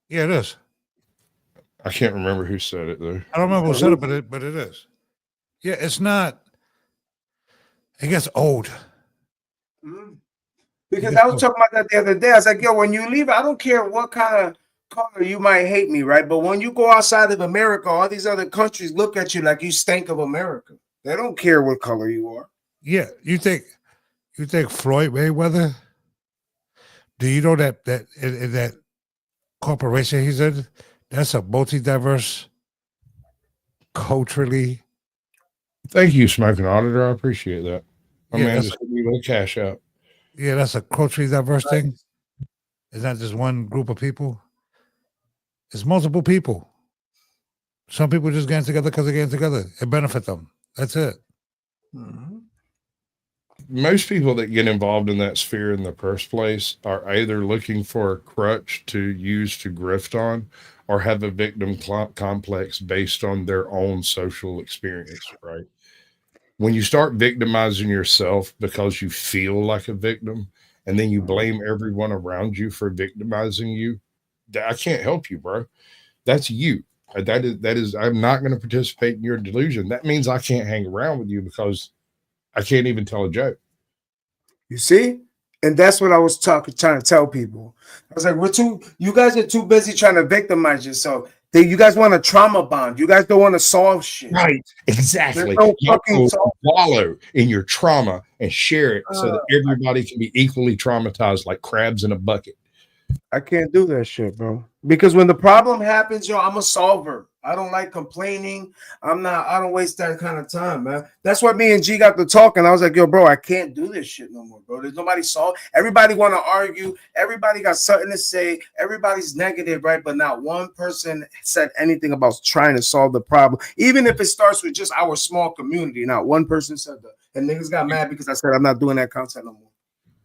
Yeah, it is. I can't remember who said it though. I don't remember who said it, but it is. Yeah, it's not. It gets old. Because I was talking about that the other day. I was like, yo, when you leave, I don't care what kind of color you might hate me, right? But when you go outside of America, all these other countries look at you like you stink of America. They don't care what color you are. Yeah, you think Floyd Mayweather? Do you know that in that corporation he's in, that's a multi-diverse, culturally. Thank you, Smoking Auditor. I appreciate that. I mean, just give me a little cash out. Yeah, that's a culturally diverse thing. It's not just one group of people. It's multiple people. Some people just getting together because they're getting together. It benefit them. That's it. Most people that get involved in that sphere in the first place are either looking for a crutch to use to grift on or have a victim complex based on their own social experience, right? When you start victimizing yourself because you feel like a victim and then you blame everyone around you for victimizing you, I can't help you, bro. That's you. That is, I'm not going to participate in your delusion. That means I can't hang around with you because I can't even tell a joke. You see? And that's what I was trying to tell people. I was like, you guys are too busy trying to victimize yourself. You guys want to trauma bond. You guys don't want to solve shit. Right. Exactly. No you wallow in your trauma and share it so that everybody can be equally traumatized like crabs in a bucket. I can't do that shit, bro. Because when the problem happens, yo, I'm a solver. I don't like complaining. I don't waste that kind of time, man. That's why me and G got to talking. I was like, yo, bro, I can't do this shit no more, bro. There's nobody solve. Everybody want to argue. Everybody got something to say. Everybody's negative, right? But not one person said anything about trying to solve the problem. Even if it starts with just our small community, not one person said that. And niggas got mad because I said I'm not doing that content no more.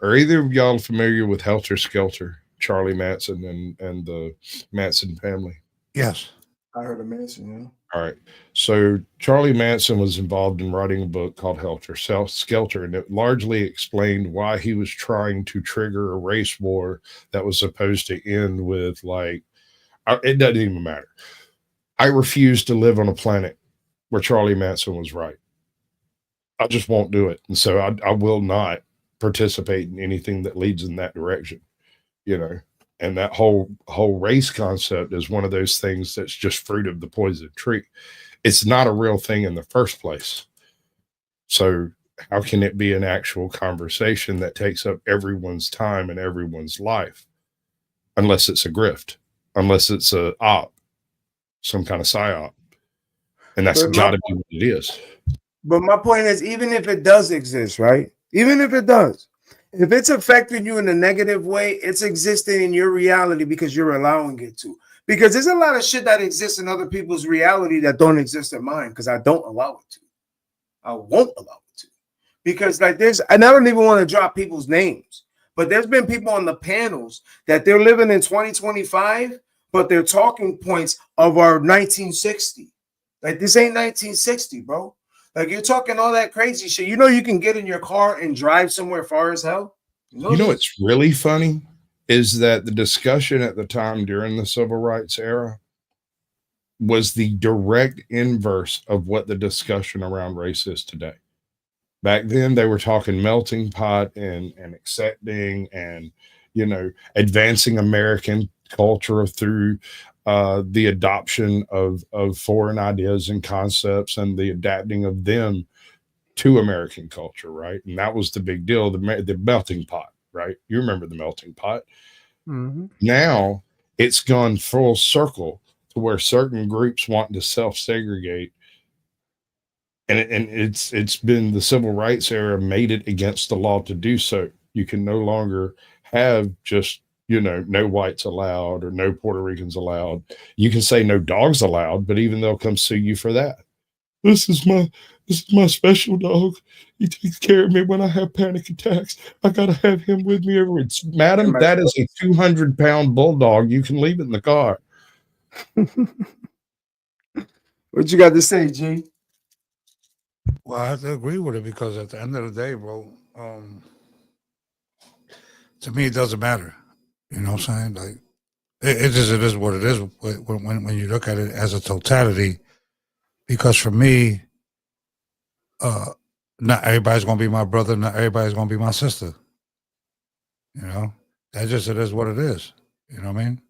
Are either of y'all familiar with Helter Skelter, Charlie Manson and the Manson family? Yes. I heard of Manson, yeah. All right. So Charlie Manson was involved in writing a book called Helter Skelter, and it largely explained why he was trying to trigger a race war that was supposed to end with, like, it doesn't even matter. I refuse to live on a planet where Charlie Manson was right. I just won't do it. And so I will not participate in anything that leads in that direction, you know. And that whole race concept is one of those things that's just fruit of the poison tree. It's not a real thing in the first place. So how can it be an actual conversation that takes up everyone's time and everyone's life? Unless it's a grift, unless it's a op, some kind of psyop. And that's got to be what it is. But my point is, even if it does exist, right? Even if it does, if it's affecting you in a negative way, it's existing in your reality because you're allowing it to. Because there's a lot of shit that exists in other people's reality that don't exist in mine because I don't allow it to. I won't allow it to. Because and I don't even want to drop people's names, but there's been people on the panels that they're living in 2025, but their talking points of our 1960. Like, this ain't 1960, bro. Like, you're talking all that crazy shit. You know, you can get in your car and drive somewhere far as hell. You know what's really funny is that the discussion at the time during the civil rights era was the direct inverse of what the discussion around race is today. Back then, they were talking melting pot and accepting and, you know, advancing American culture through the adoption of foreign ideas and concepts and the adapting of them to American culture, right? And that was the big deal, the melting pot, right? You remember the melting pot. Mm-hmm. Now it's gone full circle to where certain groups want to self-segregate. And it's been the civil rights era made it against the law to do so. You can no longer have just, you know, no whites allowed or no Puerto Ricans allowed. You can say no dogs allowed, but even they'll come sue you for that. This is my special dog. He takes care of me when I have panic attacks. I gotta have him with me everywhere. Madam, that is a 200-pound bulldog. You can leave it in the car. What you got to say, G? Well, I have to agree with it because at the end of the day, bro, to me, it doesn't matter. You know what I'm saying? Like, it is what it is when you look at it as a totality. Because for me, not everybody's gonna be my brother, not everybody's gonna be my sister. You know, that just it is what it is. You know what I mean?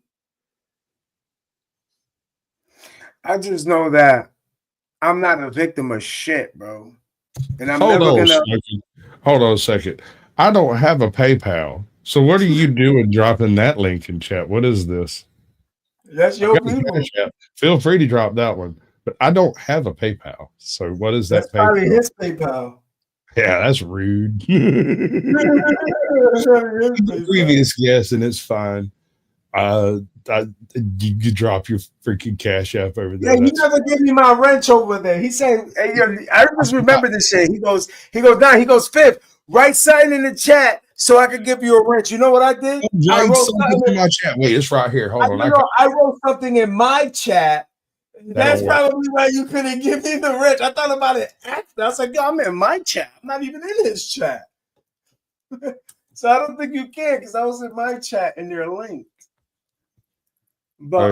I just know that I'm not a victim of shit, bro. And I'm Hold never on gonna. Hold on a second. I don't have a PayPal. So what are you doing dropping that link in chat? What is this? That's your people. Feel free to drop that one. But I don't have a PayPal. So what is that? That's probably his PayPal. Yeah, that's rude. The previous guest, and it's fine. You drop your freaking Cash App over there. Yeah, you never give me my wrench over there. He said, hey, I just remember this shit. He goes, Fifth, write something in the chat so I could give you a wrench. You know what I did? I wrote something in my chat. Wait, it's right here. Hold on. I wrote something in my chat. That's probably why you couldn't give me the wrench. I thought about it after. I was like, yo, I'm in my chat. I'm not even in his chat. So I don't think you can because I was in my chat and you're linked. But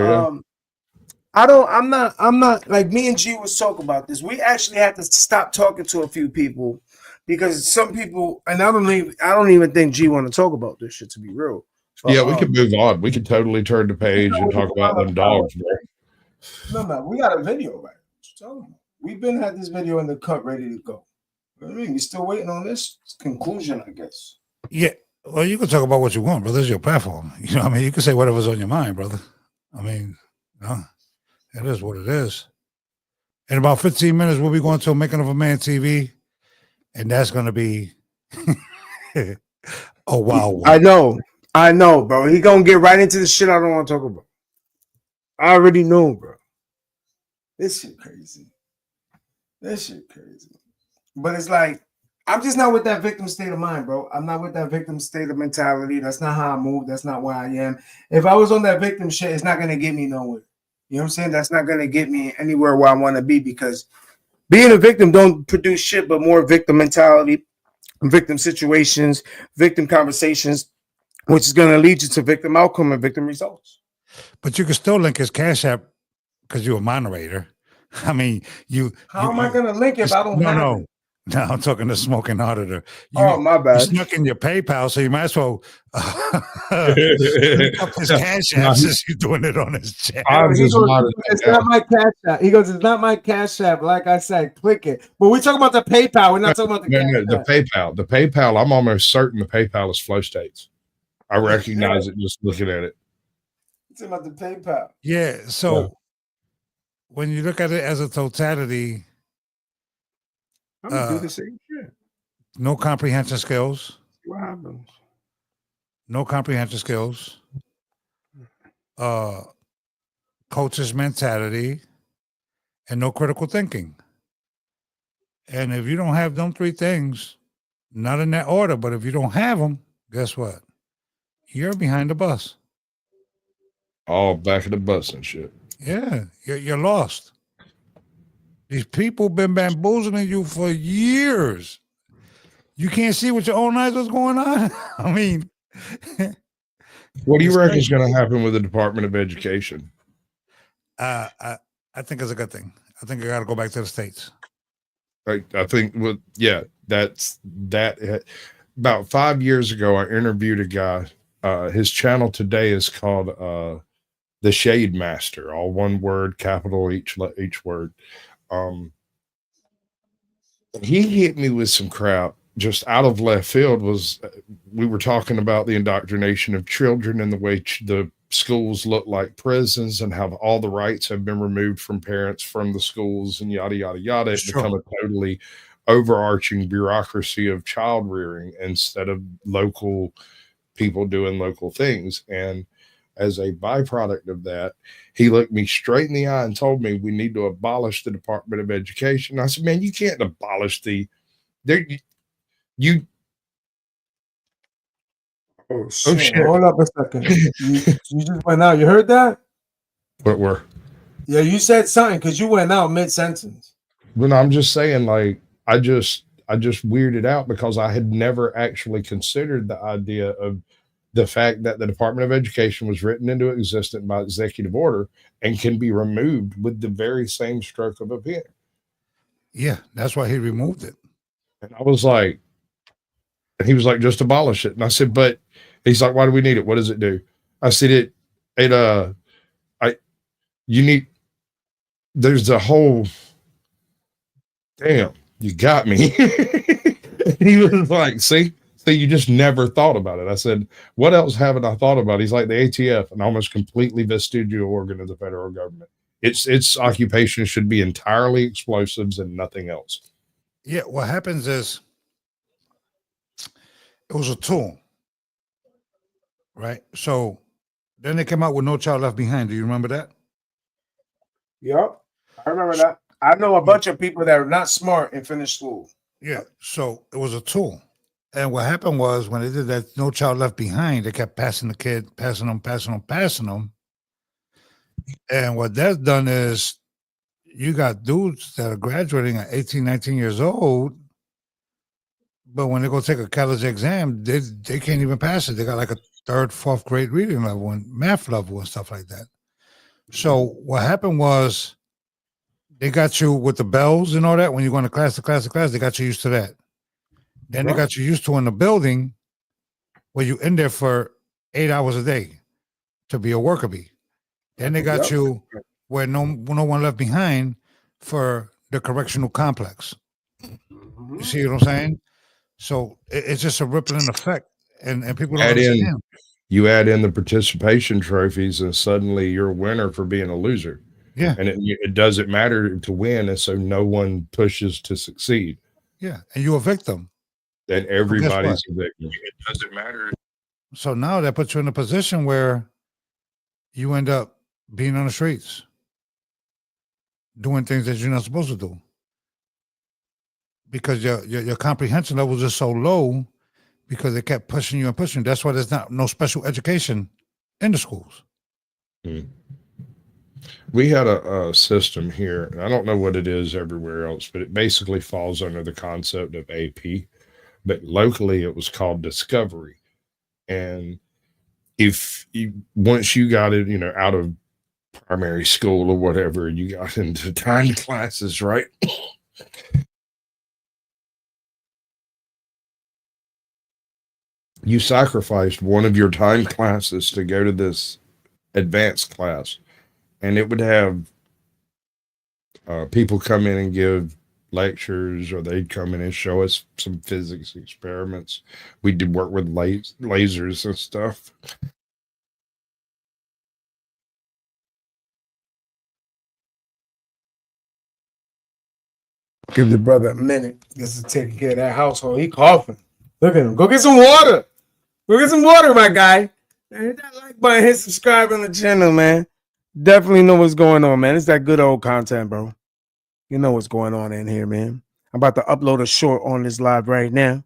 I'm not like me and G was talking about this. We actually have to stop talking to a few people because some people, and I don't even think G want to talk about this shit, to be real. But, yeah, we can move on. We can totally turn the page and talk about them dogs, bro. No, we got a video, right? We've been had this video in the cut ready to go. You know what I mean, we're still waiting on this conclusion, I guess. Yeah. Well, you can talk about what you want, brother. It's your platform. You know what I mean? You can say whatever's on your mind, brother. I mean, it is what it is. In about 15 minutes, we'll be going to Making of a Man TV, and that's going to be a wild one. I know, bro. He going to get right into the shit I don't want to talk about. I already know, bro. This shit crazy. But it's like, I'm just not with that victim state of mind, bro. I'm not with that victim state of mentality. That's not how I move. That's not where I am. If I was on that victim shit, it's not going to get me nowhere. You know what I'm saying? That's not going to get me anywhere where I want to be because being a victim don't produce shit but more victim mentality, victim situations, victim conversations, which is going to lead you to victim outcome and victim results. But you can still link his Cash App because you're a moderator. I mean, How am I going to link it if I don't have it? No, I'm talking to Smoking Auditor. My bad. You snuck in your PayPal, so you might as well link up his Cash App since you're doing it on his channel. It's not my Cash App. He goes, it's not my Cash App. Like I said, click it. But we're talking about the PayPal. We're not talking about the Cash App. The PayPal. I'm almost certain the PayPal is flow states. I recognize it just looking at it. It's about the PayPal. Yeah. So when you look at it as a totality, I'm gonna do the same shit. No comprehension skills. What happens? No comprehension skills. Coach's mentality, and no critical thinking. And if you don't have them three things, not in that order, but if you don't have them, guess what? You're behind the bus. All back of the bus and shit. Yeah, you're lost. These people been bamboozling you for years. You can't see with your own eyes what's going on. I mean, what do you reckon is going to happen with the Department of Education? I think it's a good thing. I think I got to go back to the States. I think, that's that. About 5 years ago, I interviewed a guy. His channel today is called The Shade Master, all one word, capital each word. He hit me with some crap just out of left field. We were talking about the indoctrination of children and the way the schools look like prisons and how all the rights have been removed from parents from the schools and yada yada yada. It's become a totally overarching bureaucracy of child rearing instead of local people doing local things. And as a byproduct of that, he looked me straight in the eye and told me we need to abolish the Department of Education. I said, man, you can't abolish Oh shit. Hold up a second. You just went out. You heard that? What were? Yeah, you said something because you went out mid-sentence. Well, I'm just saying, like, I just weirded out because I had never actually considered the idea of the fact that the Department of Education was written into existence by executive order and can be removed with the very same stroke of a pen. Yeah, that's why he removed it. And I was like, and he was like, just abolish it. And I said, but he's like, why do we need it? What does it do? I said, there's a whole, damn, you got me. He was like, see, you just never thought about it. I said, what else haven't I thought about? He's like, the ATF, an almost completely vestigial organ of the federal government. Its occupation should be entirely explosives and nothing else. Yeah, what happens is it was a tool, right? So then they came out with No Child Left Behind. Do you remember that? Yep, I remember that. I know a bunch of people that are not smart and finished school. Yeah, so it was a tool. And what happened was when they did that No Child Left Behind, they kept passing the kid, passing them. And what that's done is you got dudes that are graduating at 18, 19 years old, but when they go take a college exam, they can't even pass it. They got like a 3rd, 4th grade reading level and math level and stuff like that. So what happened was they got you with the bells and all that. When you're going to class, they got you used to that. Then they got you used to in the building where you in there for 8 hours a day to be a worker bee. Then they got you where no one left behind for the correctional complex. You see what I'm saying? So it's just a rippling effect, and people don't understand. You add in the participation trophies, and suddenly you're a winner for being a loser. Yeah, and it doesn't matter to win, and so no one pushes to succeed. Yeah, and you're a victim. And everybody's a victim. It doesn't matter. So now that puts you in a position where you end up being on the streets, doing things that you're not supposed to do, because your comprehension levels are so low because they kept pushing you and pushing. That's why there's no special education in the schools. We had a system here, and I don't know what it is everywhere else, but it basically falls under the concept of AP. But locally, it was called Discovery. And once you got it, out of primary school or whatever, you got into timed classes, right? You sacrificed one of your timed classes to go to this advanced class, and it would have people come in and give lectures, or they'd come in and show us some physics experiments. We did work with lasers and stuff. Give the brother a minute just to take care of that household. He coughing. Look at him. Go get some water. Go get some water, my guy. Man, hit that like button, hit subscribe on the channel, man. Definitely know what's going on, man. It's that good old content, bro. You know what's going on in here, man. I'm about to upload a short on this live right now.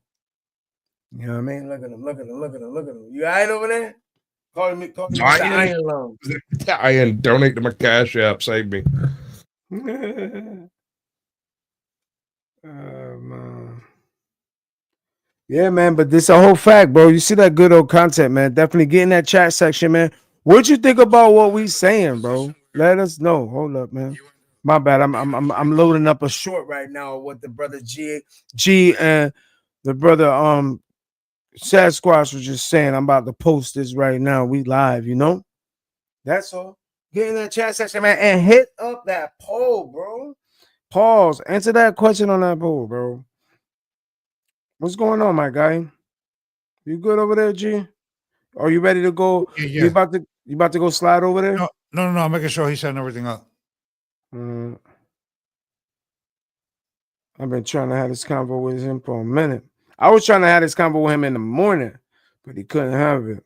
You know what I mean? Look at him, look at him, look at him, look at him. You all right over there? Call me Iron Loan. Iron, donate to my Cash App, save me. Man. Yeah, man, but this is a whole fact, bro. You see that good old content, man. Definitely get in that chat section, man. What you think about what we saying, bro? Let us know. Hold up, man. My bad. I'm loading up a short right now with the brother G and the brother Sasquatch was just saying. I'm about to post this right now. We live, you know. That's all. Get in that chat section, man, and hit up that poll, bro. Pause. Answer that question on that poll, bro. What's going on, my guy? You good over there, G? Are you ready to go? Yeah. You about to go slide over there? No. I'm making sure he's setting everything up. I've been trying to have this convo with him for a minute. I was trying to have this convo with him in the morning, but he couldn't have it.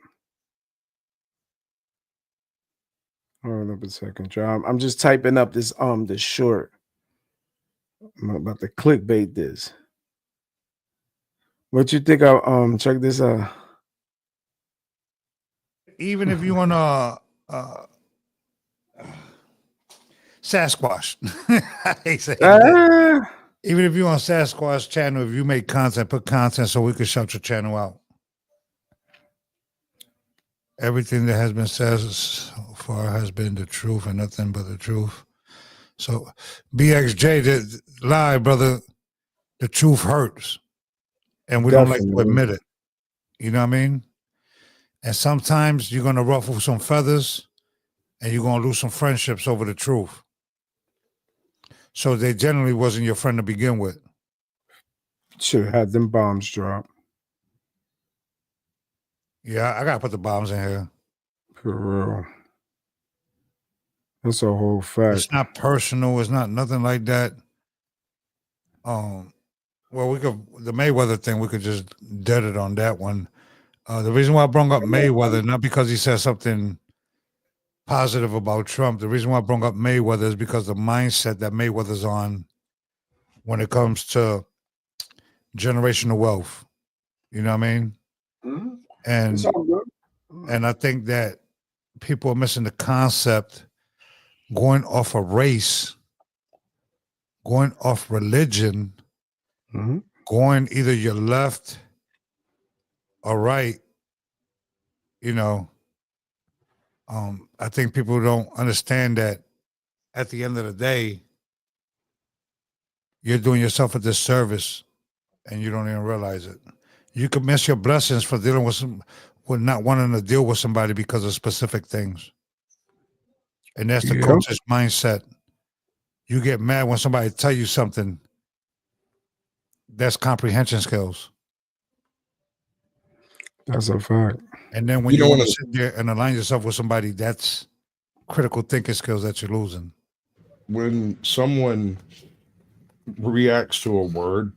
Hold up a second, John. I'm just typing up this short. I'm about to clickbait this. What you think? I'll check this out. Even if you want Sasquatch, I hate saying that. Even if you're on Sasquatch channel, if you make content, put content so we can shout your channel out. Everything that has been said so far has been the truth and nothing but the truth. So, BXJ, lie, brother. The truth hurts, and we don't like to admit it. You know what I mean? And sometimes you're gonna ruffle some feathers, and you're gonna lose some friendships over the truth. So they generally wasn't your friend to begin with. Should have had them bombs drop. Yeah, I gotta put the bombs in here. For real. That's a whole fact. It's not personal. It's not nothing like that. Well, the Mayweather thing, we could just dead it on that one. The reason why I brought up Mayweather, not because he said something positive about Trump. The reason why I brought up Mayweather is because the mindset that Mayweather's on when it comes to generational wealth. You know what I mean? Mm-hmm. And I think that people are missing the concept going off a race, going off religion, going either you're left or right. You know, I think people don't understand that at the end of the day, you're doing yourself a disservice and you don't even realize it. You could miss your blessings for dealing with not wanting to deal with somebody because of specific things. And that's the coach's mindset. You get mad when somebody tell you something. That's comprehension skills. That's a fact. And then when you want to sit there and align yourself with somebody, that's critical thinking skills that you're losing. When someone reacts to a word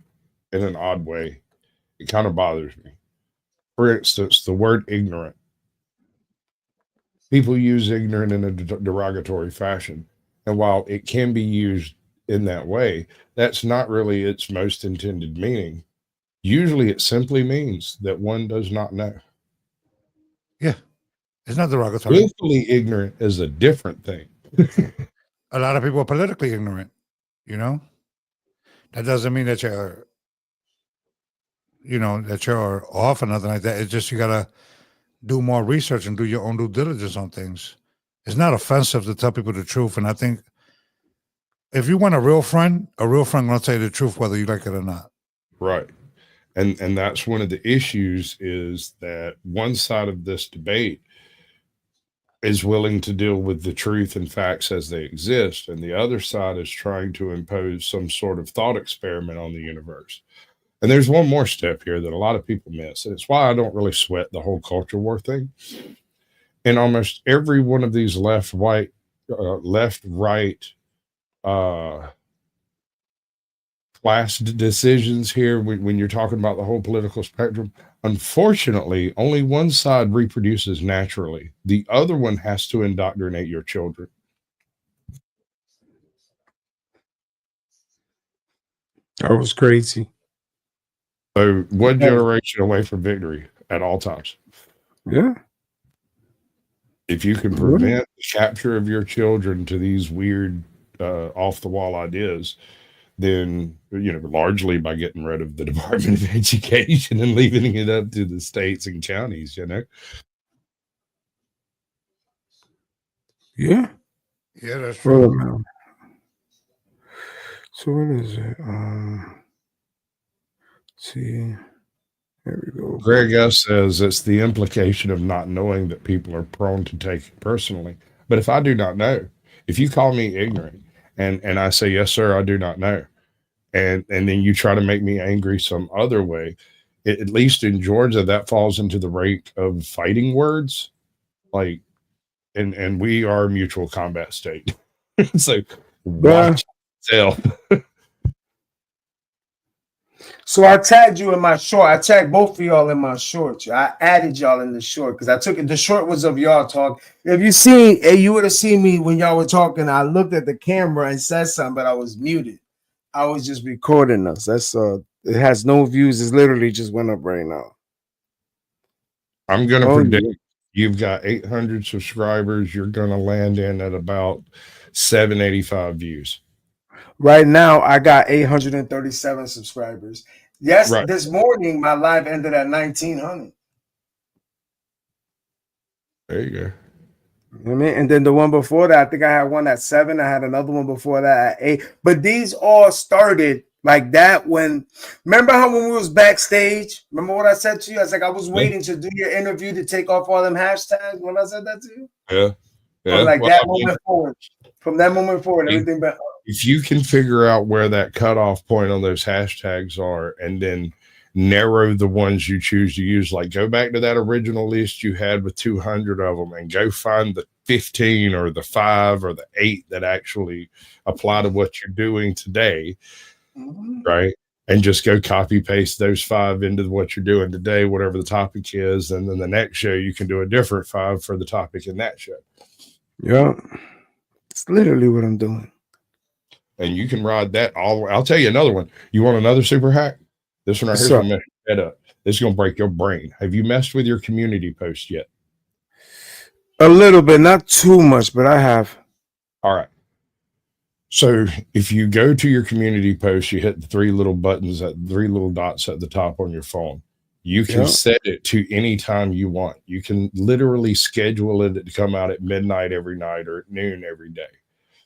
in an odd way, it kind of bothers me. For instance, the word ignorant. People use ignorant in a derogatory fashion. And while it can be used in that way, that's not really its most intended meaning. Usually it simply means that one does not know. Yeah. It's not derogatory. Willfully ignorant is a different thing. A lot of people are politically ignorant, you know? That doesn't mean that you're off or nothing like that. It's just you gotta do more research and do your own due diligence on things. It's not offensive to tell people the truth. And I think if you want a real friend gonna tell you the truth whether you like it or not. Right. And that's one of the issues, is that one side of this debate is willing to deal with the truth and facts as they exist, and the other side is trying to impose some sort of thought experiment on the universe. And there's one more step here that a lot of people miss, and it's why I don't really sweat the whole culture war thing. In almost every one of these left-right class decisions here, when you're talking about the whole political spectrum, unfortunately, only one side reproduces naturally. The other one has to indoctrinate your children. That was crazy. So one generation away from victory at all times. Yeah. If you can prevent the capture of your children to these weird off-the-wall ideas, then, largely by getting rid of the Department of Education and leaving it up to the states and counties, Yeah. Yeah, that's true. So what is it? See, there we go. Greg S says it's the implication of not knowing that people are prone to take it personally. But if I do not know, if you call me ignorant and I say, yes, sir, I do not know, and then you try to make me angry some other way, at least in Georgia, that falls into the rate of fighting words. Like, and we are a mutual combat state. So watch yourself. So I tagged you in my short. I tagged both of y'all in my shorts. I added y'all in the short because I took it. The short was of y'all talk. If you seen, you would have seen me when y'all were talking. I looked at the camera and said something, but I was muted. I was just recording us. That's it has no views. It's literally just went up right now. I'm gonna predict you've got 800 subscribers. You're gonna land in at about 785 views. Right now, I got 837 subscribers. Yes, Right. This morning my live ended at 1900. There you go. You know what I mean? And then the one before that, I think I had one at 7. I had another one before that at 8. But these all started like that when, remember how when we was backstage? Remember what I said to you? I was like, I was waiting to do your interview to take off all them hashtags when I said that to you? Yeah. From like that moment forward. From that moment forward, everything back. If you can figure out where that cutoff point on those hashtags are and then narrow the ones you choose to use, like go back to that original list you had with 200 of them and go find the 15 or the 5 or the 8 that actually apply to what you're doing today, right? And just go copy paste those 5 into what you're doing today, whatever the topic is. And then the next show, you can do a different 5 for the topic in that show. Yeah. It's literally what I'm doing. And you can ride that all. I'll tell you another one. You want another super hack? This one right here is gonna mess your head up. This is gonna break your brain. Have you messed with your community post yet? A little bit, not too much, but I have. All right. So if you go to your community post, you hit the 3 little buttons, at 3 little dots at the top on your phone. You can set it to any time you want. You can literally schedule it to come out at midnight every night or at noon every day.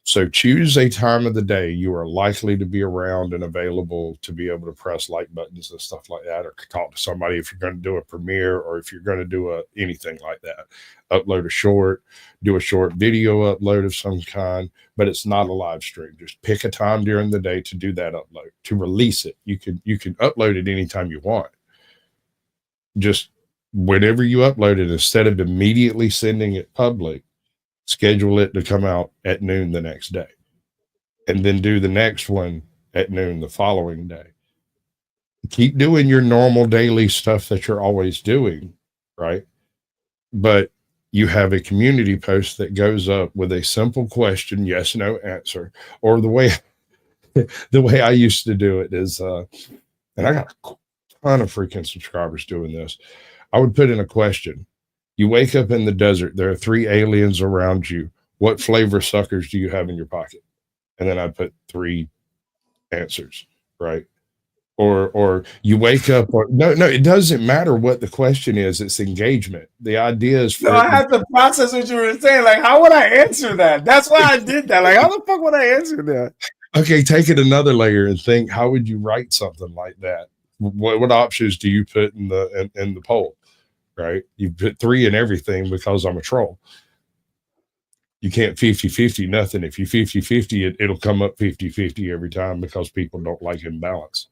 So choose a time of the day you are likely to be around and available to be able to press like buttons and stuff like that, or talk to somebody if you're going to do a premiere or if you're going to do anything like that. Upload a short, do a short video upload of some kind, but it's not a live stream. Just pick a time during the day to do that upload, to release it. You can upload it anytime you want. Just whenever you upload it, instead of immediately sending it public, schedule it to come out at noon the next day, and then do the next one at noon the following day. Keep doing your normal daily stuff that you're always doing, right? But you have a community post that goes up with a simple question, yes, no answer, or the way I used to do it is, and I got a ton of freaking subscribers doing this. I would put in a question. You wake up in the desert. There are 3 aliens around you. What flavor suckers do you have in your pocket? And then I put 3 answers, right? Or you wake up, or no, it doesn't matter what the question is. It's engagement. The idea is for I had to process what you were saying. Like, how would I answer that? That's why I did that. Like, how the fuck would I answer that? Okay, take it another layer and think, how would you write something like that? What options do you put in the poll? Right? You put 3 in everything because I'm a troll. You can't 50-50 nothing. If you 50-50, it'll come up 50-50 every time because people don't like imbalance.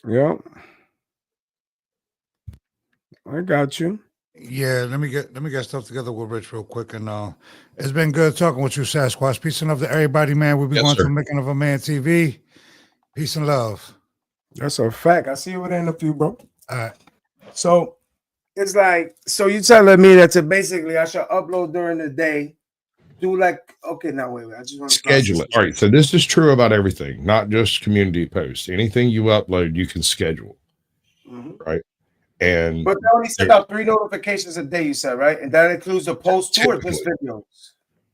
Yeah. I got you. Yeah, let me get stuff together with Rich real quick. And it's been good talking with you, Sasquatch. Peace and love to everybody, man. We'll be going to Making of a Man TV. Peace and love. That's a fact. I see you within a few, bro. All right. So it's like, so you telling me that basically I should upload during the day, do like, okay, now wait, I just want to schedule it. All right, so this is true about everything, not just community posts. Anything you upload, you can schedule, right? And but they only send out 3 notifications a day, you said, right? And that includes the post too, or just videos?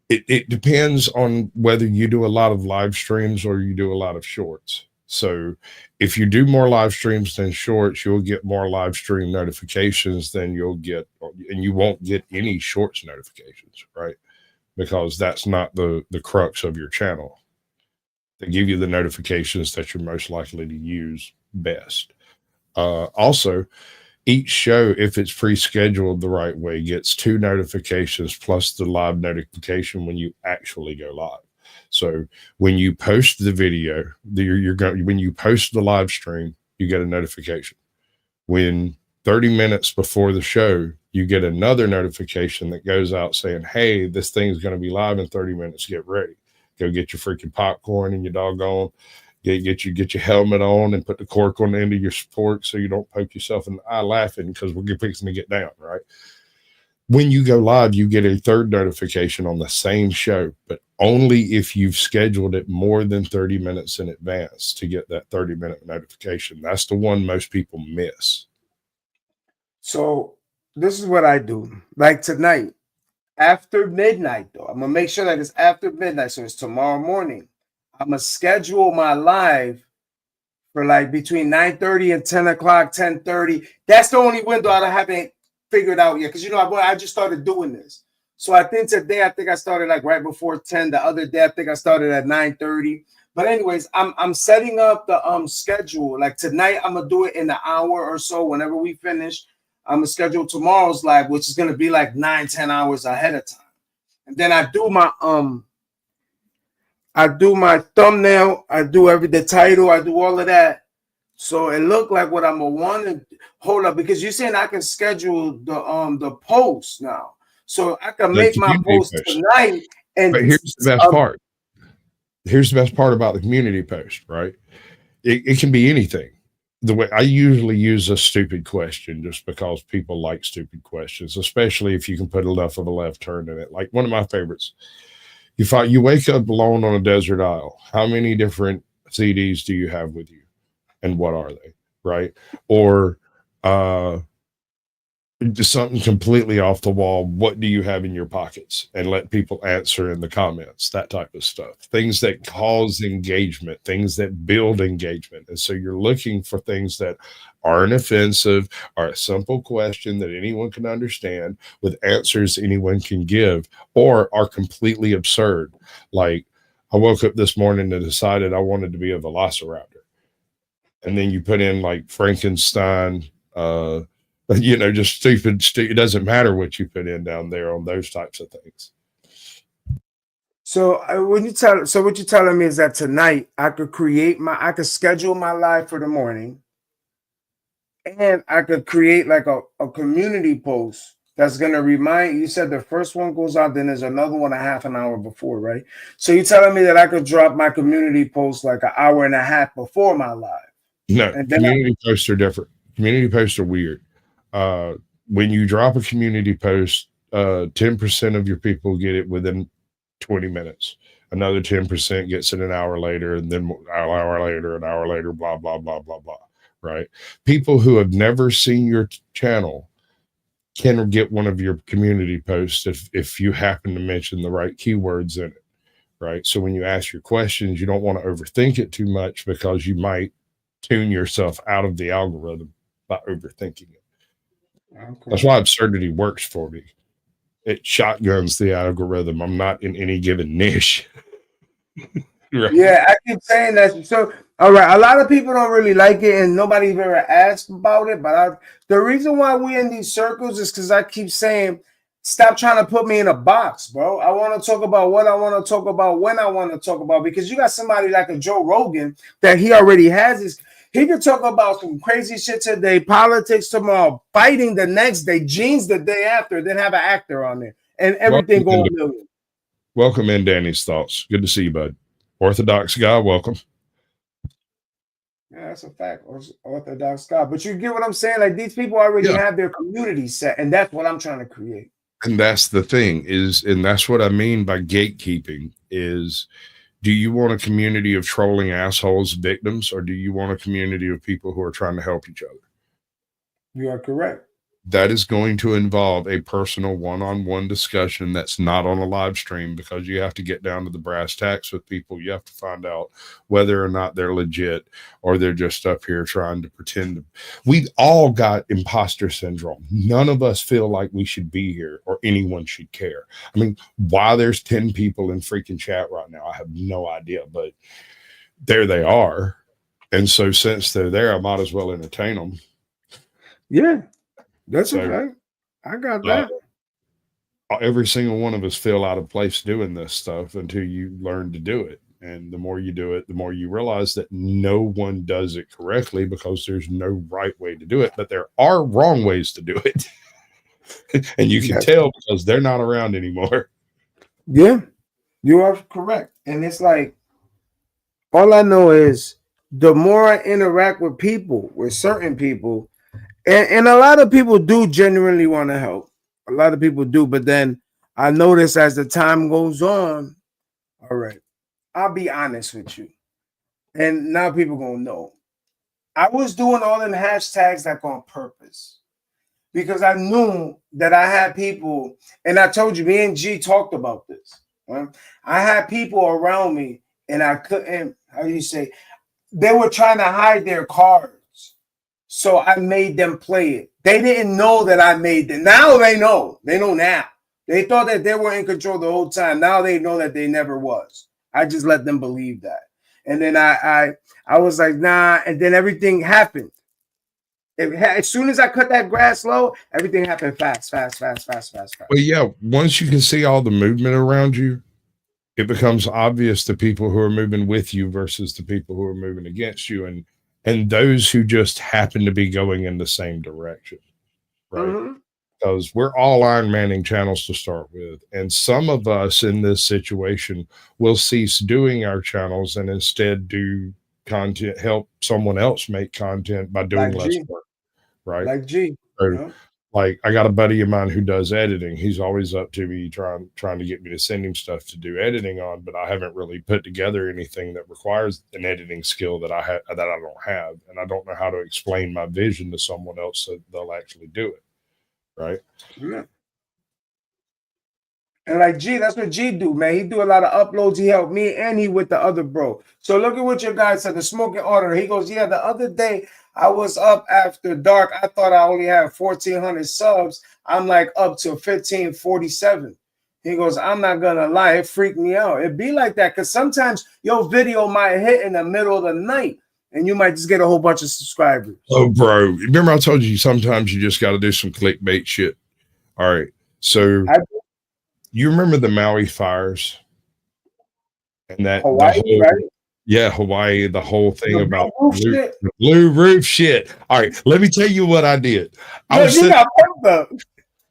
It depends on whether you do a lot of live streams or you do a lot of shorts. So if you do more live streams than shorts, you'll get more live stream notifications than you'll get, and you won't get any shorts notifications, right? Because that's not the crux of your channel. that give you the notifications that you're most likely to use best. Also, each show, if it's pre-scheduled the right way, gets 2 notifications plus the live notification when you actually go live. So when you post the video, when you post the live stream, you get a notification. When 30 minutes before the show, you get another notification that goes out saying, hey, this thing's going to be live in 30 minutes. Get ready. Go get your freaking popcorn and your doggone. Get your helmet on and put the cork on the end of your fork so you don't poke yourself in the eye laughing because we're fixing to get down, right? When you go live, you get a 3rd notification on the same show, but only if you've scheduled it more than 30 minutes in advance to get that 30-minute notification. That's the one most people miss. So this is what I do. Like tonight, after midnight, though, I'm going to make sure that it's after midnight. So it's tomorrow morning. I'm going to schedule my live for like between 9:30 and 10 o'clock, 10:30. That's the only window I haven't figured out yet. Because, you know, I just started doing this. So I think today, I started like right before 10. The other day, I think I started at 9:30. But anyways, I'm setting up the schedule. Like tonight, I'm going to do it in an hour or so whenever we finish. I'm going to schedule tomorrow's live, which is going to be like 9-10 hours ahead of time. And then I do my thumbnail, I do the title, I do all of that. So it looked like what I'm gonna want to hold up, because you're saying I can schedule the post now. So I can make my post tonight. But here's the best part. Here's the best part about the community post, right? It can be anything. The way I usually use a stupid question just because people like stupid questions, especially if you can put enough of a left turn in it. Like one of my favorites. You wake up alone on a desert isle. How many different CDs do you have with you? And what are they? Right? Or just something completely off the wall. What do you have in your pockets? And let people answer in the comments, that type of stuff. Things that cause engagement, things that build engagement. And so you're looking for things that aren't offensive, are a simple question that anyone can understand with answers anyone can give, or are completely absurd. Like, I woke up this morning and decided I wanted to be a velociraptor. And then you put in like Frankenstein, just stupid. It doesn't matter what you put in down there on those types of things. So what you're telling me is that tonight I could schedule my live for the morning, and I could create like a community post that's going to remind you. Said the first one goes out, then there's another one a half an hour before, right? So you're telling me that I could drop my community post like an hour and a half before my live? No, community posts are different. Community posts are weird. When you drop a community post, 10% of your people get it within 20 minutes. Another 10% gets it an hour later, and then an hour later, blah, blah, blah, blah, blah. Right? People who have never seen your channel can get one of your community posts if you happen to mention the right keywords in it. Right? So when you ask your questions, you don't want to overthink it too much, because you might tune yourself out of the algorithm by overthinking it. Okay. That's why absurdity works for me. It shotguns the algorithm. I'm not in any given niche. Right. Yeah, I keep saying that. So, all right, a lot of people don't really like it, and nobody's ever asked about it. But the reason why we're in these circles is because I keep saying, stop trying to put me in a box, bro. I want to talk about what I want to talk about when I want to talk about, because you got somebody like a Joe Rogan that he already has this. He could talk about some crazy shit today, politics tomorrow, fighting the next day, jeans the day after, then have an actor on there, and everything going a million. Welcome in, Danny's Thoughts. Good to see you, bud. Orthodox guy, welcome. Yeah, that's a fact. Orthodox guy. But you get what I'm saying? Like, these people already have their community set, and that's what I'm trying to create. And that's the thing and that's what I mean by gatekeeping is, do you want a community of trolling assholes, victims, or do you want a community of people who are trying to help each other? You are correct. That is going to involve a personal one-on-one discussion that's not on a live stream, because you have to get down to the brass tacks with people. You have to find out whether or not they're legit or they're just up here trying to pretend. We've all got imposter syndrome. None of us feel like we should be here or anyone should care. I mean, why there's 10 people in freaking chat right now, I have no idea, but there they are. And so since they're there, I might as well entertain them. Yeah, that's So, okay. I got that. Every single one of us feel out of place doing this stuff until you learn to do it. And the more you do it, the more you realize that no one does it correctly because there's no right way to do it, but there are wrong ways to do it. And you can tell because they're not around anymore. Yeah, you are correct. And it's like, all I know is the more I interact with people, with certain people, and a lot of people do genuinely want to help. A lot of people do, but then I notice as the time goes on, all right, I'll be honest with you. And now people gonna know. I was doing all them hashtags like on purpose because I knew that I had people, and I told you, me and G talked about this. Right? I had people around me, and I couldn't, how do you say, they were trying to hide their cards. So I made them play it. They didn't know that I made them. Now they know. They know now. They thought that they were in control the whole time. Now they know that they never was. I just let them believe that. And then I was like, nah. And then everything happened. As soon as I cut that grass low, everything happened fast. Well, yeah, once you can see all the movement around you, it becomes obvious to people who are moving with you versus the people who are moving against you, and those who just happen to be going in the same direction, right? Mm-hmm. Because we're all Iron Manning channels to start with, and some of us in this situation will cease doing our channels and instead do content, help someone else make content by doing Like less G. work, right? Like G. So, Yeah. like I got a buddy of mine who does editing. He's always up to me trying to get me to send him stuff to do editing on, but I haven't really put together anything that requires an editing skill that I don't have, and I don't know how to explain my vision to someone else so they'll actually do it, right? Yeah. And like G, that's what G do, man. He do a lot of uploads. He helped me and he with the other bro. So look at what your guy said, the smoking order. He goes, yeah, the other day I was up after dark. I thought I only had 1,400 subs. I'm like up to 1,547. He goes, I'm not gonna lie, it freaked me out. It be like that because sometimes your video might hit in the middle of the night and you might just get a whole bunch of subscribers. Oh, bro. Remember I told you sometimes you just got to do some clickbait shit. All right. So you remember the Maui fires and that Hawaii, right? Yeah, Hawaii, the whole thing The about blue blue roof shit. All right, let me tell you what I did.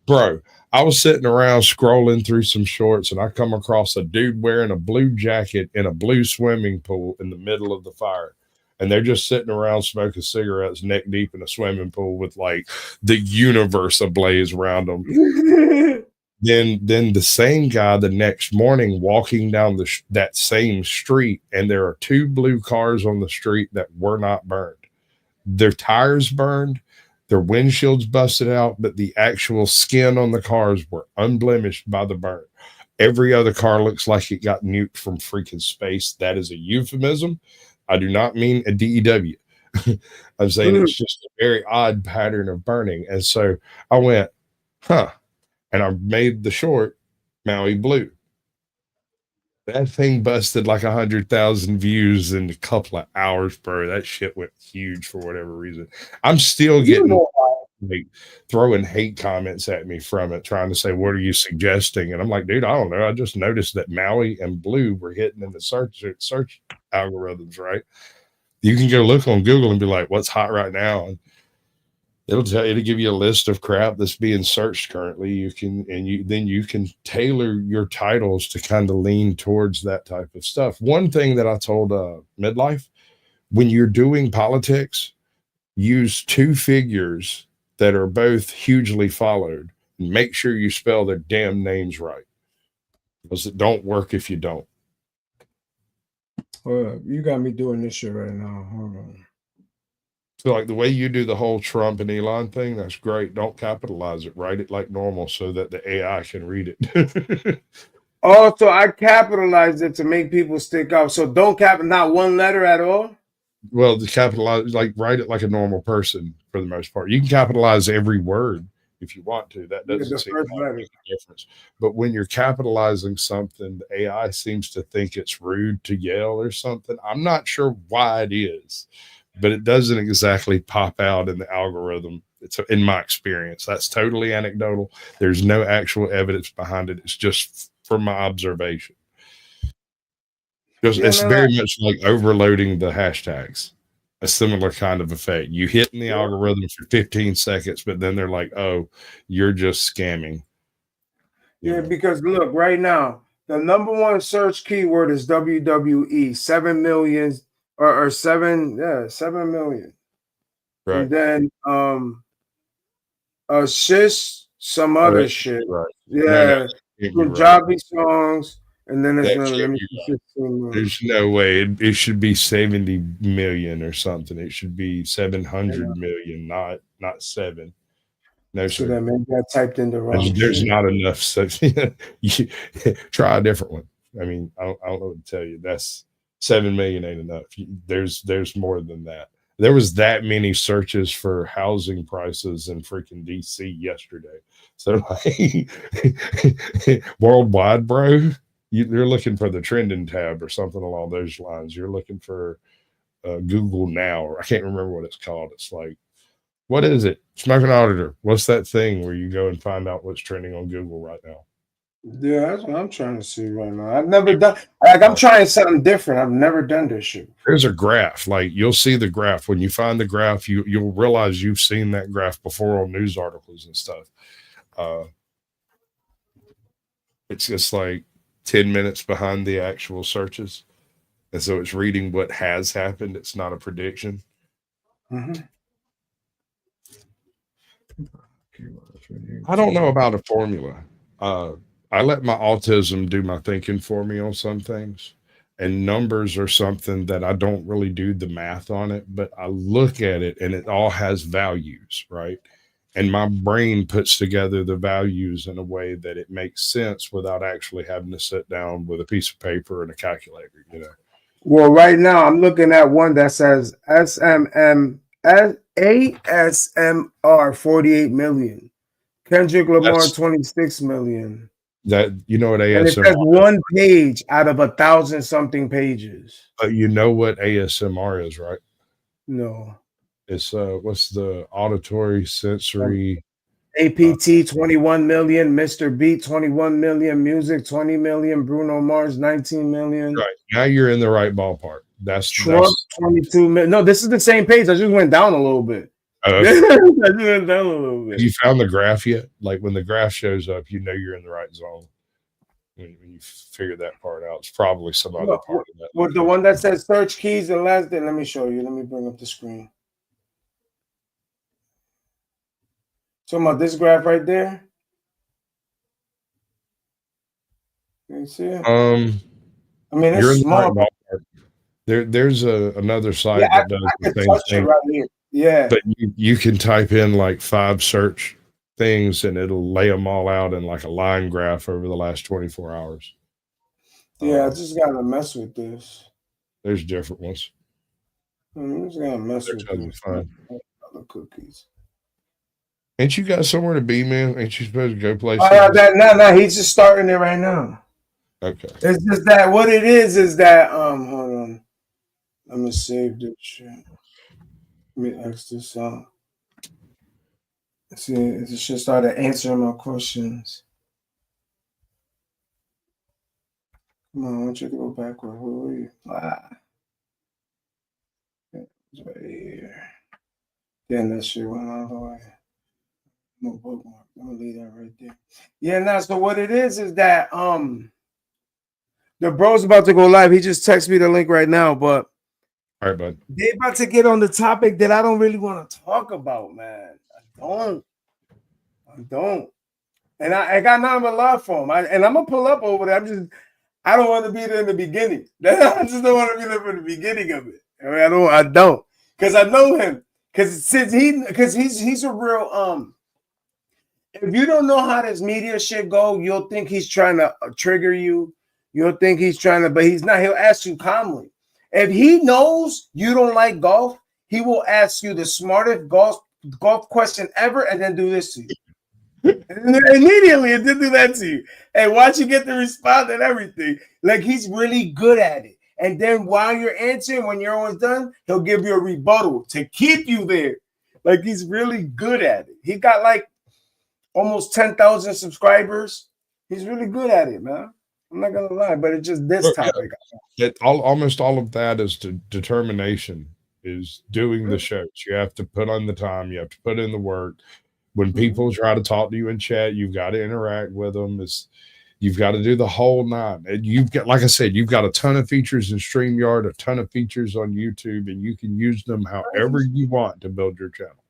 Bro, I was sitting around scrolling through some shorts and I come across a dude wearing a blue jacket in a blue swimming pool in the middle of the fire. And they're just sitting around smoking cigarettes neck deep in a swimming pool with like the universe ablaze around them. Then the same guy the next morning walking down that same street, and there are two blue cars on the street that were not burned. Their tires burned, their windshields busted out, but the actual skin on the cars were unblemished by the burn. Every other car looks like it got nuked from freaking space. That is a euphemism. I do not mean a DEW. I'm saying it's just a very odd pattern of burning. And so I went, huh. And I made the short Maui Blue. That thing busted like 100,000 views in a couple of hours, bro. That shit went huge for whatever reason. I'm still getting like throwing hate comments at me from it, trying to say, what are you suggesting? And I'm like, dude, I don't know. I just noticed that Maui and blue were hitting in the search algorithms, right? You can go look on Google and be like, what's hot right now? And it'll give you a list of crap that's being searched currently. You can tailor your titles to kind of lean towards that type of stuff. One thing that I told Midlife, when you're doing politics, use two figures that are both hugely followed and make sure you spell their damn names right, because it don't work if you don't. You got me doing this shit right now. Hold on. So like the way you do the whole Trump and Elon thing, that's great. Don't capitalize it. Write it like normal so that the AI can read it. Also, I capitalized it to make people stick out. So don't not one letter at all. Well, the capitalize, like write it like a normal person for the most part. You can capitalize every word, if you want to. That Yeah, doesn't the seem first to letter. make a difference. But when you're capitalizing something, the AI seems to think it's rude to yell or something. I'm not sure why it is, but it doesn't exactly pop out in the algorithm. It's in my experience. That's totally anecdotal. There's no actual evidence behind it. It's just from my observation. Because Yeah, it's no, very much like overloading the hashtags. A similar kind of effect. You hit in the algorithm for 15 seconds, but then they're like, "Oh, you're just scamming." Yeah, because look, right now, the number one search keyword is WWE, 7 million or 7 million. Right. And then shish, some Oh, other that shit. right. Yeah, No, can't be right. Punjabi songs, and then it's That another. Let can't me be see, right. 15 million. There's no way. It should be 70 million or something. It should be 700 million, not 7. No, So sir. that maybe I typed in the wrong There's shit. not enough. So you try a different one. I mean, I don't know what to tell you. That's 7 million ain't enough. There's more than that. There was that many searches for housing prices in freaking DC yesterday. So like worldwide, bro, you're looking for the trending tab or something along those lines. You're looking for Google Now, or I can't remember what it's called. It's like, what is it? Smoking Auditor. What's that thing where you go and find out what's trending on Google right now? Yeah, that's what I'm trying to see right now. I've never done, like, I'm trying something different. I've never done this shit. There's a graph. Like, you'll see the graph. When you find the graph, you'll realize you've seen that graph before on news articles and stuff. It's just like 10 minutes behind the actual searches. And so it's reading what has happened. It's not a prediction. Mm-hmm. I don't know about a formula. I let my autism do my thinking for me on some things. And numbers are something that I don't really do the math on it, but I look at it and it all has values, right? And my brain puts together the values in a way that it makes sense without actually having to sit down with a piece of paper and a calculator, you know. Well, right now I'm looking at one that says ASMR 48 million. Kendrick Lamar 26 million. That, you know what And it ASMR says one page out of 1,000 something pages. But you know what ASMR is, right? No. It's what's the auditory sensory APT 21 million, Mr. Beat 21 million, Music 20 million, Bruno Mars 19 million. Right. Now you're in the right ballpark. That's Trump 22 million. No, this is the same page. I just went down a little bit. Okay. I just went down a little bit. Have you found the graph yet? Like, when the graph shows up, you know you're in the right zone. When you figure that part out, it's probably some other part of that. With the one that says search keys and last day, let me show you. Let me bring up the screen. Talking about this graph right there. Can you see it? I mean, it's you're small. in the right ballpark. There's another site Yeah, that does I the can same touch it thing. right here. Yeah. But you can type in like 5 search things and it'll lay them all out in like a line graph over the last 24 hours. Yeah, I just gotta mess with this. There's different ones. I'm just gonna mess They're with totally this. fine. Other cookies. Ain't you got somewhere to be, man? Ain't you supposed to go places? No, he's just starting it right now. Okay. It's just that what it is that hold on. Let me save this shit. Let me X this out. See, it should start answering my questions. Come on, I want you to go backward. Where were you? It's right here. Then that shit went all the way. No bookmark. I'm gonna leave that right there. Yeah, now so what it is that the bro's about to go live. He just texted me the link right now, but all right, bud. They about to get on the topic that I don't really want to talk about, man. I don't. And I got nothing but love for him. And I'm gonna pull up over there. I don't want to be there in the beginning. I just don't want to be there for the beginning of it. I don't. Because I know him. Because he's a real if you don't know how this media shit go, you'll think he's trying to trigger you. You'll think he's trying to, but he's not. He'll ask you calmly. If he knows you don't like golf, he will ask you the smartest golf question ever and then do this to you. And immediately it did do that to you. And watch you get the response and everything. Like he's really good at it. And then while you're answering, when you're almost done, he'll give you a rebuttal to keep you there. Like he's really good at it. He got like almost 10,000 subscribers. He's really good at it, man. I'm not gonna lie, but it's just this topic. Almost all of that is determination, is doing the shows. You have to put on the time, you have to put in the work. When people try to talk to you in chat, you've got to interact with them. You've got to do the whole nine. And you've got, like I said, you've got a ton of features in StreamYard, a ton of features on YouTube, and you can use them however you want to build your channel.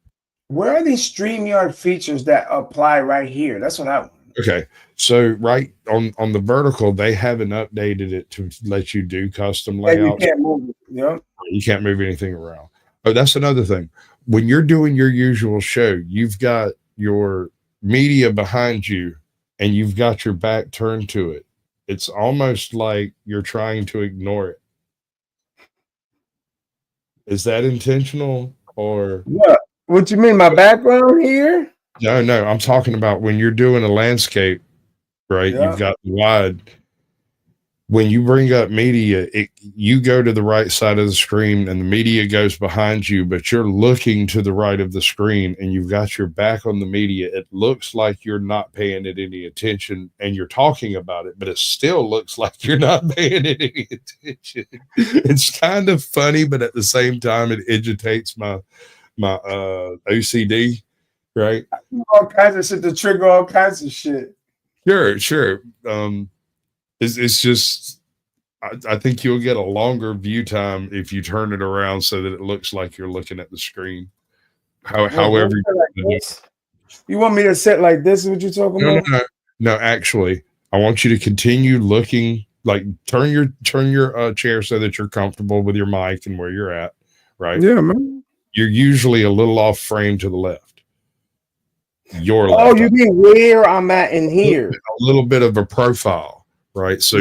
Where are these StreamYard features that apply right here? That's what I want. Okay, so right on the vertical, they haven't updated it to let you do custom layouts. You can't move it. Yeah, you can't move anything around. Oh, that's another thing. When you're doing your usual show, you've got your media behind you, and you've got your back turned to it. It's almost like you're trying to ignore it. Is that intentional or what? What you mean? My background here? No, I'm talking about when you're doing a landscape, right? Yeah. You've got the wide. When you bring up media, you go to the right side of the screen and the media goes behind you, but you're looking to the right of the screen and you've got your back on the media. It looks like you're not paying it any attention and you're talking about it, but it still looks like you're not paying it any attention. It's kind of funny, but at the same time, it agitates my OCD, right? All kinds of shit to trigger all kinds of shit. Sure. It's just, I think you'll get a longer view time if you turn it around so that it looks like you're looking at the screen. However, you want me to sit like this? Is what you're talking about? No. Actually, I want you to continue looking. Like turn your chair so that you're comfortable with your mic and where you're at. Right? Yeah, man. You're usually a little off frame to the left. Your left. Oh, you mean where I'm at in here? A little bit of a profile. Right. So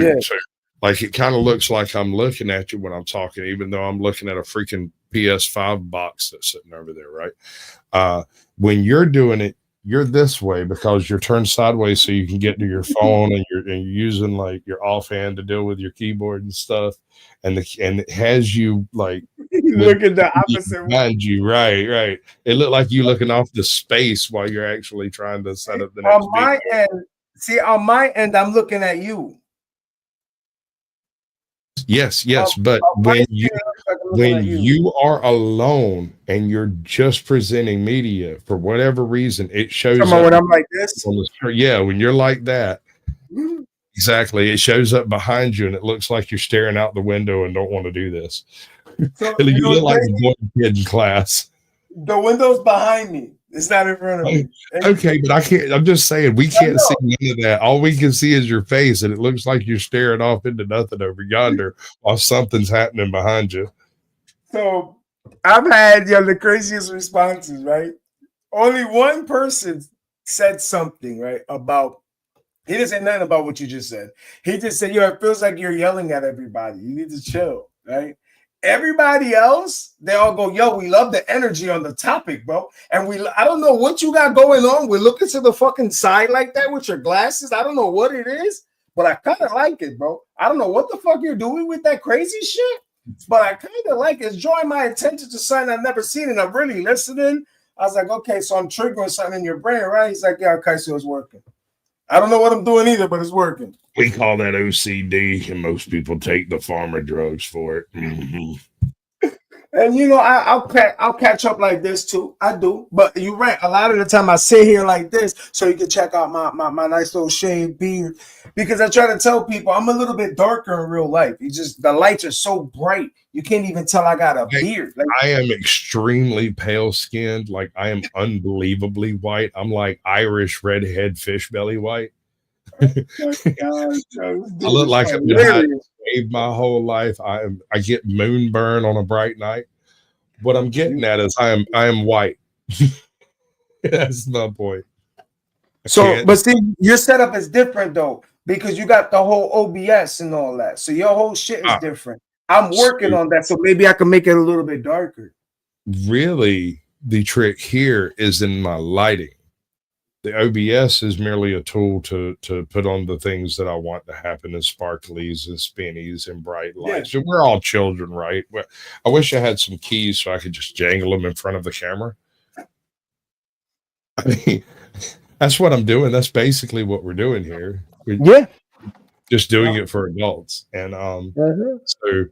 like it kind of looks like I'm looking at you when I'm talking, even though I'm looking at a freaking PS5 box that's sitting over there. Right. When you're doing it, you're this way because you're turned sideways so you can get to your phone and you're using like your offhand to deal with your keyboard and stuff. And it has you like looking the opposite behind you. Right. It looked like you looking off the space while you're actually trying to set up the next video. On my end, I'm looking at you. Yes, but when you are alone and you're just presenting media for whatever reason, it shows up when I'm like this. Yeah, when you're like that, exactly, it shows up behind you and it looks like you're staring out the window and don't want to do this. So, you look like a boy kid in class. The window's behind me. It's not in front of me. Okay, but I can't. I'm just saying we can't see none of that. All we can see is your face, and it looks like you're staring off into nothing over yonder while something's happening behind you. So I've had the craziest responses, right? Only one person said something, right, about. He didn't say nothing about what you just said. He just said, it feels like you're yelling at everybody. You need to chill, right? Everybody else, they all go, we love the energy on the topic, bro. And I don't know what you got going on. We're looking to the fucking side like that with your glasses. I don't know what it is, but I kind of like it, bro. I don't know what the fuck you're doing with that crazy shit, but I kind of like it. It's drawing my attention to something I've never seen, and I'm really listening. I was like, okay, so I'm triggering something in your brain, right? He's like, yeah, okay, so it's working. I don't know what I'm doing either, but it's working. We call that OCD, and most people take the pharma drugs for it. Mm-hmm. And I'll catch up like this too. I do, but you're right. A lot of the time I sit here like this, so you can check out my nice little shaved beard, because I try to tell people I'm a little bit darker in real life. The lights are so bright, you can't even tell I got a beard. Like, I am extremely pale skinned. Like I am unbelievably white. I'm like Irish redhead fish belly white. I look like I've been shaved my whole life. I get moonburn on a bright night. What I'm getting at is I am white. That's my point. But see, your setup is different though, because you got the whole OBS and all that. So your whole shit is different. I'm working on that, so maybe I can make it a little bit darker. Really, the trick here is in my lighting. The OBS is merely a tool to put on the things that I want to happen as sparklies and spinnies and bright lights. Yeah. And we're all children, right? I wish I had some keys so I could just jangle them in front of the camera. I mean, that's what I'm doing. That's basically what we're doing here. We're just doing it for adults. And so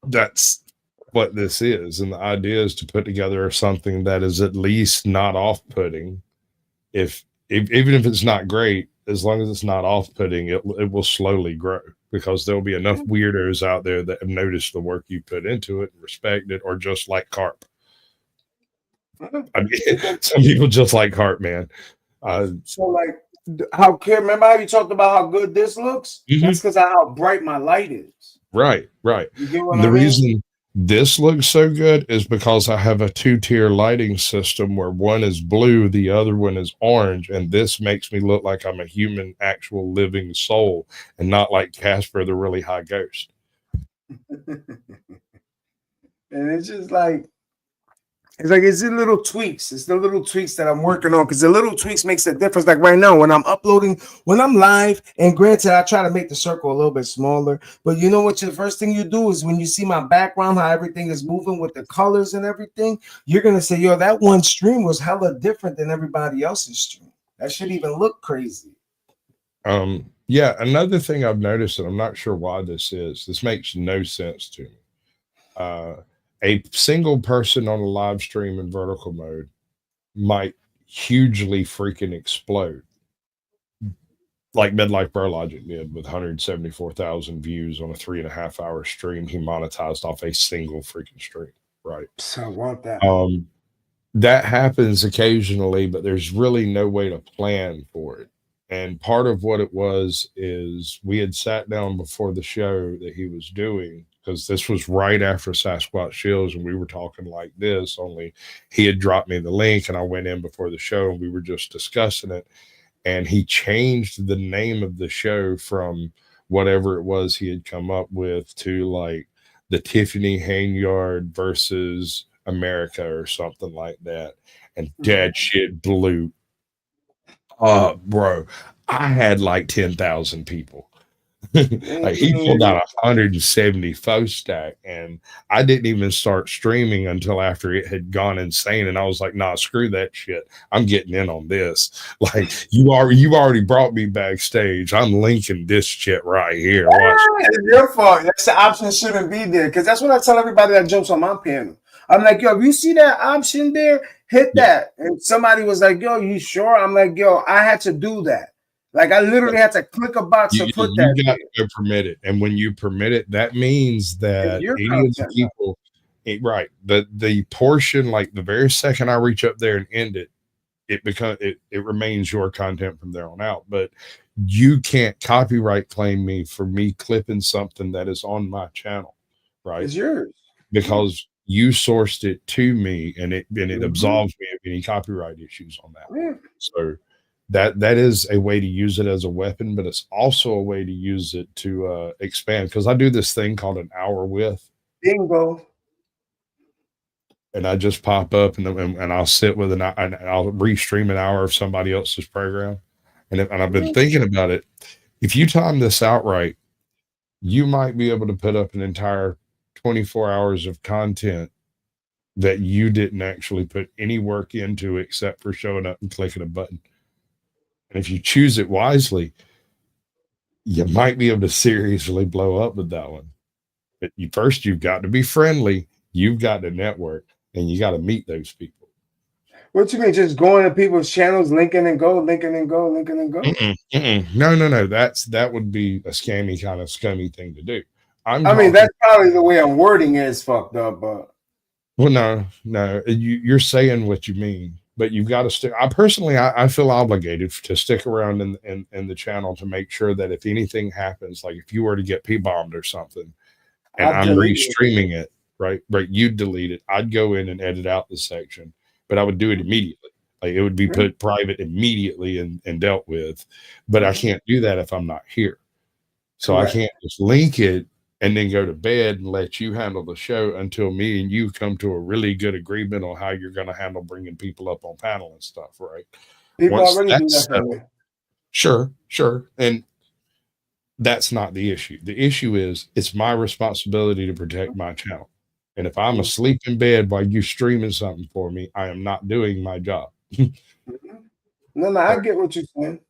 that's what this is. And the idea is to put together something that is at least not off-putting. Even if it's not great, as long as it's not off-putting, it will slowly grow, because there'll be enough weirdos out there that have noticed the work you put into it and respect it, or just like carp. I mean, some people just like carp, man. So like, remember how you talked about how good this looks? That's because of how bright my light is. Right. You get what The I mean? reason this looks so good is because I have a 2-tier lighting system where one is blue, the other one is orange, and this makes me look like I'm a human, actual living soul, and not like Casper, the really high ghost. And it's just like, it's the little tweaks. It's the little tweaks that I'm working on, because the little tweaks makes a difference. Like right now, when I'm uploading, when I'm live, and granted, I try to make the circle a little bit smaller, but you know what? The first thing you do is when you see my background, how everything is moving with the colors and everything, you're going to say, yo, that one stream was hella different than everybody else's stream. That should even look crazy. Yeah, another thing I've noticed, and I'm not sure why this makes no sense to me. A single person on a live stream in vertical mode might hugely freaking explode, like Midlife Bro Logic did with 174,000 views on a 3.5-hour stream. He monetized off a single freaking stream, right? So I want that. That happens occasionally, but there's really no way to plan for it. And part of what it was is we had sat down before the show that he was doing, because this was right after Sasquatch Shields, and we were talking like this, only he had dropped me the link and I went in before the show and we were just discussing it. And he changed the name of the show from whatever it was he had come up with to like the Tiffany Hainyard versus America or something like that. And that shit blew up, bro. I had like 10,000 people. Like he pulled out 170 faux stack, and I didn't even start streaming until after it had gone insane. And I was like, nah, screw that shit. I'm getting in on this. Like you already brought me backstage. I'm linking this shit right here. Watch. It's your fault. That's the option shouldn't be there, because that's what I tell everybody that jumps on my panel. I'm like, yo, if you see that option there, hit that. And somebody was like, yo, you sure? I'm like, yo, I had to do that. Like I literally had to click a box to put that. You got to permit it, and when you permit it, that means that any of the people, right? The portion, like the very second I reach up there and end it, it remains your content from there on out. But you can't copyright claim me for me clipping something that is on my channel, right? It's yours because you sourced it to me, and it absolves me of any copyright issues on that. So. That is a way to use it as a weapon, but it's also a way to use it to expand. Because I do this thing called an hour with. Bingo. And I just pop up and I'll sit with and I'll restream an hour of somebody else's program. And I've been thinking about it. If you time this out right, you might be able to put up an entire 24 hours of content that you didn't actually put any work into except for showing up and clicking a button. And if you choose it wisely, you might be able to seriously blow up with that one. But first, you've got to be friendly. You've got to network, and you got to meet those people. What you mean? Just going to people's channels, linking and go, linking and go, linking and go? No. That would be a scammy kind of scummy thing to do. I mean, that's probably the way I'm wording it is fucked up, but. Well, no. You're saying what you mean. But you've got to stick. I personally feel obligated to stick around in the channel to make sure that if anything happens, like if you were to get P-bombed or something, and I'm restreaming it, right, you'd delete it. I'd go in and edit out the section, but I would do it immediately. Like it would be put private immediately and dealt with. But I can't do that if I'm not here. So I can't just link it and then go to bed and let you handle the show until me and you come to a really good agreement on how you're going to handle bringing people up on panel and stuff, right? People Once already do that's that for settled, me. sure. And that's not the issue. The issue is it's my responsibility to protect my channel. And if I'm asleep in bed while you streaming something for me, I am not doing my job. No, I get what you're saying.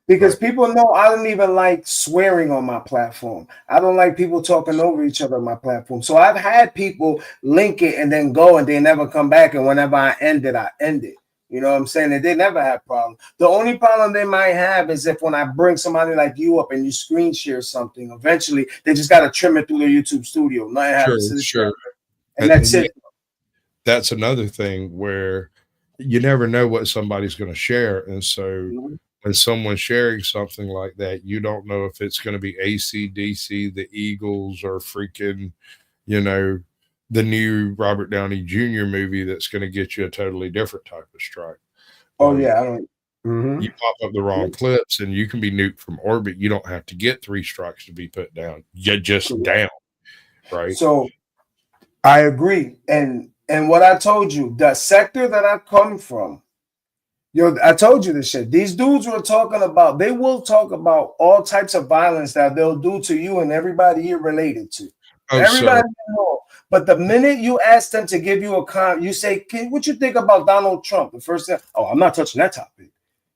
Because people know I don't even like swearing on my platform. I don't like people talking over each other on my platform. So I've had people link it and then go and they never come back. And whenever I end it, I end it. You know what I'm saying? And they never have problems. The only problem they might have is if when I bring somebody like you up and you screen share something, eventually they just got to trim it through their YouTube studio. Not have Sure. And that's it. That's another thing where you never know what somebody's going to share. And so when someone's sharing something like that, you don't know if it's going to be AC/DC, the Eagles, or freaking, the new Robert Downey Jr. movie that's going to get you a totally different type of strike. Oh, yeah. I don't. You pop up the wrong clips and you can be nuked from orbit. You don't have to get 3 strikes to be put down. You're just down, right? So I agree. And what I told you, the sector that I come from, I told you this shit. These dudes were talking about, they will talk about all types of violence that they'll do to you and everybody you're related to. Everybody know. But the minute you ask them to give you you say, what you think about Donald Trump? The first thing, I'm not touching that topic.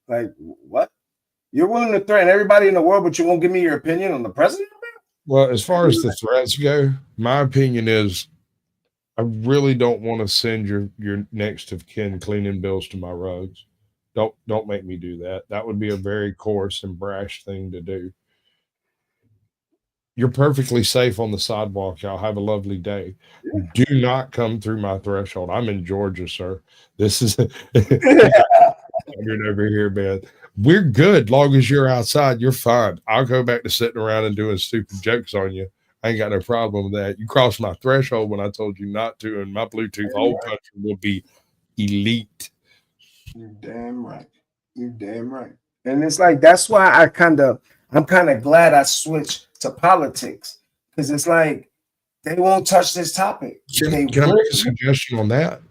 Like, what? You're willing to threaten everybody in the world, but you won't give me your opinion on the president? Well, as far as the threats go, my opinion is I really don't want to send your next of kin cleaning bills to my rugs. Don't make me do that. That would be a very coarse and brash thing to do. You're perfectly safe on the sidewalk. Y'all have a lovely day. Do not come through my threshold. I'm in Georgia, sir. This is over here, man. We're good. Long as you're outside, you're fine. I'll go back to sitting around and doing stupid jokes on you. I ain't got no problem with that. You crossed my threshold when I told you not to, and my Bluetooth whole country will be elite. You're damn right. You're damn right. And it's like, that's why I'm kind of glad I switched to politics, because it's like they won't touch this topic. Can I make a suggestion on that?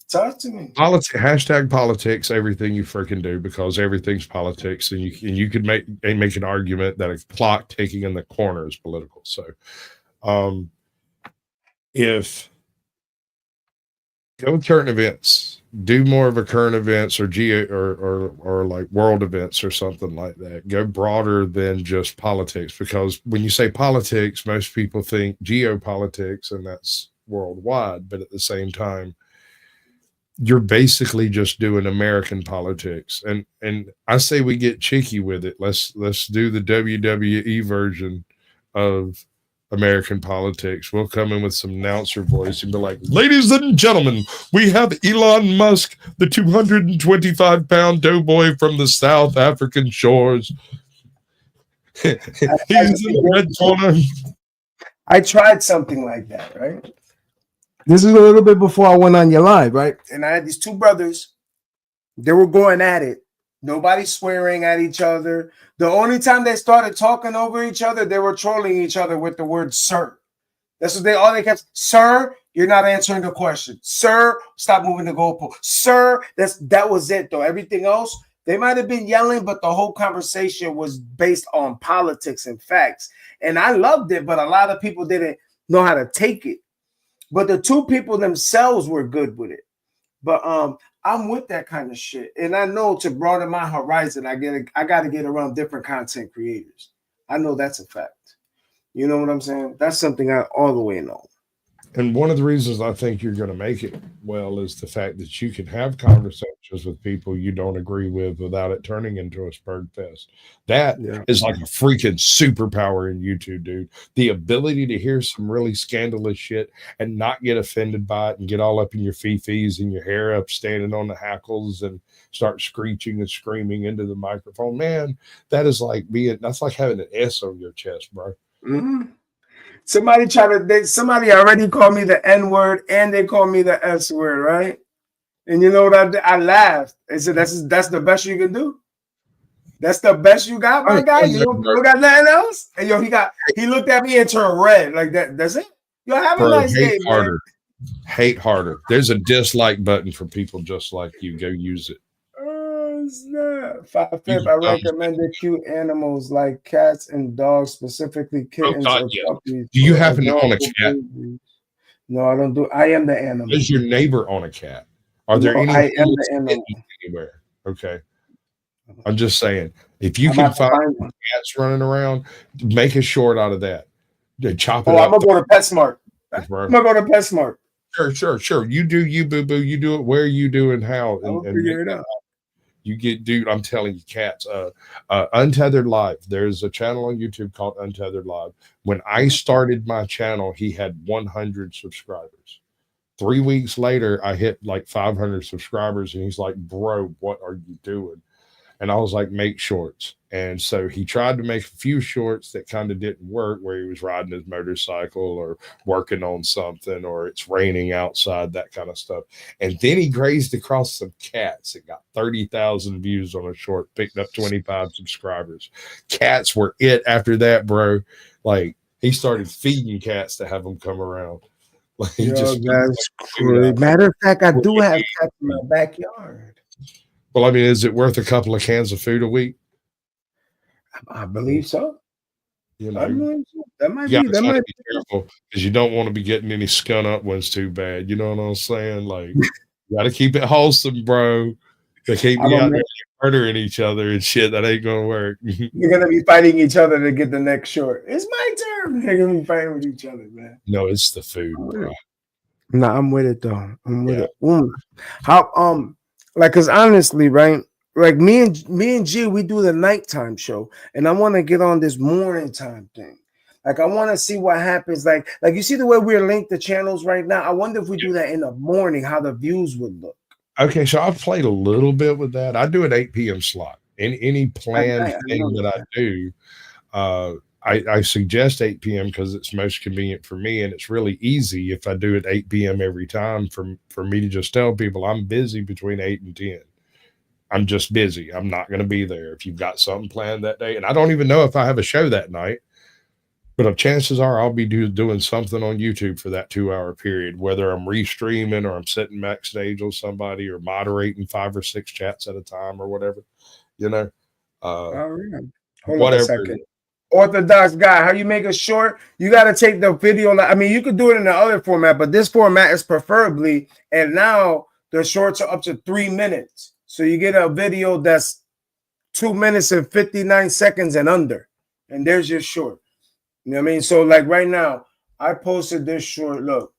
Talk to me. Hashtag politics, everything you freaking do, because everything's politics, and you could make an argument that a clock ticking in the corner is political. So, if go with current events, do more of a current events or or like world events or something like that. Go broader than just politics, because when you say politics, most people think geopolitics, and that's worldwide. But at the same time, you're basically just doing American politics. And I say we get cheeky with it. Let's do the WWE version of American politics. We'll come in with some announcer voice and be like, ladies and gentlemen, we have Elon Musk, the 225-pound doughboy from the South African shores. He's in the red corner. I tried something like that, right? This is a little bit before I went on your live, right? And I had these 2 brothers. They were going at it. Nobody swearing at each other. The only time they started talking over each other, they were trolling each other with the word sir. That's what they kept. Sir, you're not answering the question. Sir, stop moving the goalpost. Sir, that was it though. Everything else, they might have been yelling, but the whole conversation was based on politics and facts. And I loved it, but a lot of people didn't know how to take it. But the 2 people themselves were good with it. But I'm with that kind of shit. And I know to broaden my horizon, I got to get around different content creators. I know that's a fact. You know what I'm saying? That's something I all the way know. And one of the reasons I think you're going to make it well is the fact that you can have conversations with people you don't agree with without it turning into a spurg fest. That is like a freaking superpower in YouTube, dude. The ability to hear some really scandalous shit and not get offended by it and get all up in your fifis and your hair up standing on the hackles and start screeching and screaming into the microphone. Man, that's like having an S on your chest, bro. Mm-hmm. Somebody already called me the N-word and they called me the S-word, right? And you know what I did? I laughed. I said, that's the best you can do? That's the best you got, my guy? You got nothing else? And he looked at me and turned red. Like that's it? Yo, have a nice day, man. Hate harder. There's a dislike button for people just like you. Go use it. Oh 5/5, I recommended cute animals like cats and dogs, specifically kittens God, or yeah. puppies. Do you for happen to own a adorable cat? babies. No, I don't do. I am the animal. Does your neighbor own a cat? Are there No, any I am the homeless animal. kitties anywhere? Okay. I'm just saying, if you I'm can about to find find one. cats running around, make a short out of that. Chop it Oh, I'm up. gonna go to PetSmart. Bro. I'm gonna go to PetSmart. Sure. You do you, boo boo. You do it where you do and how, I will and figure it out. you get, dude. I'm telling you, cats. Untethered Live. There's a channel on YouTube called Untethered Live. When I started my channel, he had 100 subscribers. 3 weeks later, I hit like 500 subscribers, and he's like, "Bro, what are you doing?" And I was like, "Make shorts." And so he tried to make a few shorts that kind of didn't work, where he was riding his motorcycle or working on something, or it's raining outside, that kind of stuff. And then he grazed across some cats. It got 30,000 views on a short, picked up 25 subscribers. Cats were it after that, bro. Like, he started feeding cats to have them come around. Like, he Yo, just that's crazy. Matter of fact, I do have cats in my backyard. Well, I mean, is it worth a couple of cans of food a week? I believe so. You know, I believe so. That might you be. That gotta might be careful, because you don't want to be getting any scun up ones too bad. You know what I'm saying? Like, you got to keep it wholesome, bro. They keep I me don't out know. there murdering each other and shit. That ain't gonna work. You're gonna be fighting each other to get the next short. It's my turn. They're gonna be fighting with each other, man. No, it's the food, bro. No, I'm with it though. I'm with it. How like, cause honestly, right? Like me and G, we do the nighttime show, and I want to get on this morning time thing. Like, I want to see what happens. Like you see the way we're linked to channels right now. I wonder if we do that in the morning, how the views would look. Okay, so I've played a little bit with that. I do an 8 p.m. slot. Any planned I thing that I do, I suggest 8 p.m. because it's most convenient for me, and it's really easy if I do it 8 p.m. every time for me to just tell people I'm busy between 8 and 10. I'm just busy. I'm not going to be there. If you've got something planned that day, and I don't even know if I have a show that night, but chances are I'll be doing something on YouTube for that 2-hour period, whether I'm restreaming or I'm sitting backstage with somebody or moderating 5 or 6 chats at a time or whatever, you know. Hold on a Whatever. second. Orthodox guy, how you make a short? You got to take the video. I mean, you could do it in the other format, but this format is preferably. And now the shorts are up to 3 minutes. So you get a video that's 2 minutes and 59 seconds and under. And there's your short. You know what I mean? So like right now, I posted this short. Look,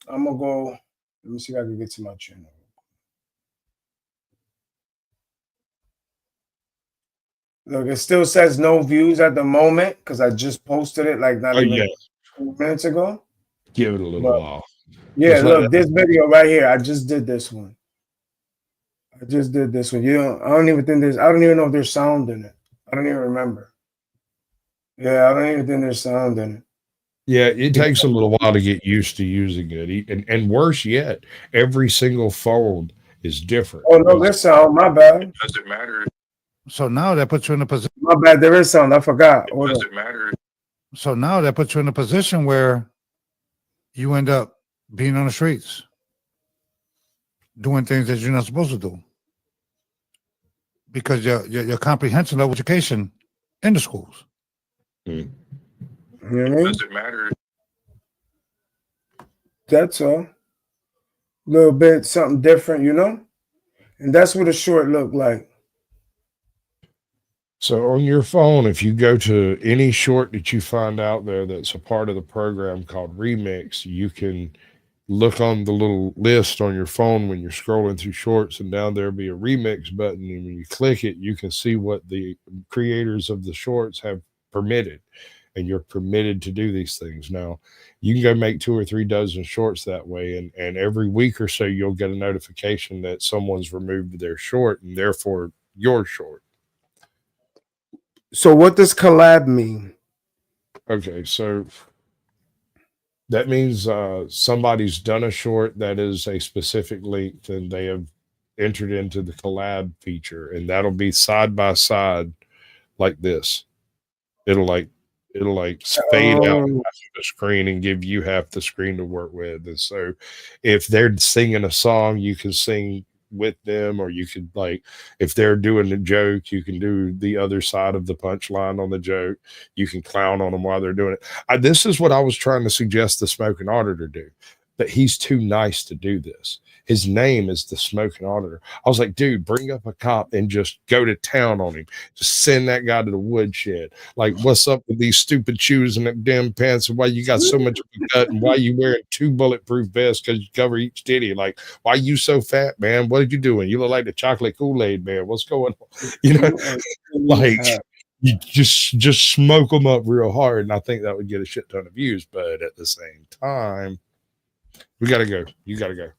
I'm going to go. Let me see if I can get to my channel. Look, it still says no views at the moment because I just posted it like not even 2 minutes ago. Give it a little while. Yeah, look, this video right here. I just did this one. I don't even know if there's sound in it. I don't even remember. Yeah, I don't even think there's sound in it. Yeah, it takes a little while to get used to using it. And worse yet, every single phone is different. Oh, no, there's sound. My bad. Does it matter? So now that puts you in a position. My bad. There is sound. I forgot. Does it matter? So now that puts you in a position where you end up being on the streets, doing things that you're not supposed to do, because your comprehension level education in the schools. You know what I mean? Does it matter? That's all. A little bit something different, you know? And that's what a short look like. So on your phone, if you go to any short that you find out there that's a part of the program called Remix, you can look on the little list on your phone when you're scrolling through shorts, and down there will be a remix button. And when you click it, you can see what the creators of the shorts have permitted, and you're permitted to do these things. Now, you can go make 2 or 3 dozen shorts that way, and every week or so, you'll get a notification that someone's removed their short, and therefore your short. So what does collab mean? Okay, so that means somebody's done a short that is a specific length, and they have entered into the collab feature, and that'll be side by side like this. It'll fade out half of the screen and give you half the screen to work with. And so if they're singing a song, you can sing with them, or you could, like, if they're doing a joke, you can do the other side of the punchline on the joke. You can clown on them while they're doing it. This is what I was trying to suggest the Smoking Auditor do, but he's too nice to do this. His name is the Smoking Auditor. I was like, dude, bring up a cop and just go to town on him. Just send that guy to the woodshed. Like, what's up with these stupid shoes and them damn pants, and why you got so much of a cut, and why you wearing 2 bulletproof vests because you cover each titty? Like, why you so fat, man? What are you doing? You look like the chocolate Kool-Aid man. What's going on? You know, like, you just smoke them up real hard, and I think that would get a shit ton of views. But at the same time, we gotta go. You gotta go.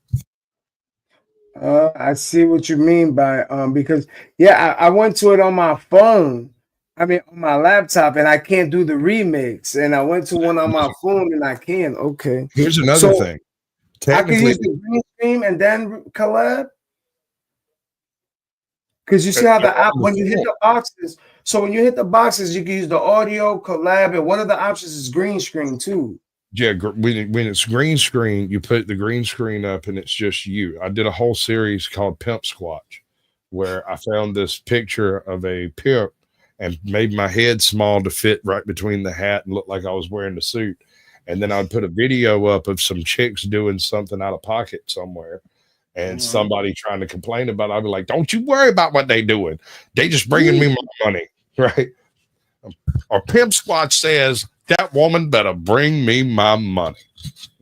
I see what you mean by because I went to it on my phone. I mean, on my laptop, and I can't do the remix. And I went to one on my phone, and I can. Okay. Here's another thing. I can use the green screen and then collab. Because you see how the app, when you hit the boxes, so when you hit the boxes, you can use the audio collab, and one of the options is green screen too. Yeah, when it's green screen, you put the green screen up and it's just you. I did a whole series called Pimp Squatch, where I found this picture of a pimp and made my head small to fit right between the hat and look like I was wearing the suit. And then I'd put a video up of some chicks doing something out of pocket somewhere, and somebody trying to complain about it. I'd be like, don't you worry about what they doing. They just bringing me my money, right? Or Pimp Squatch says, that woman better bring me my money.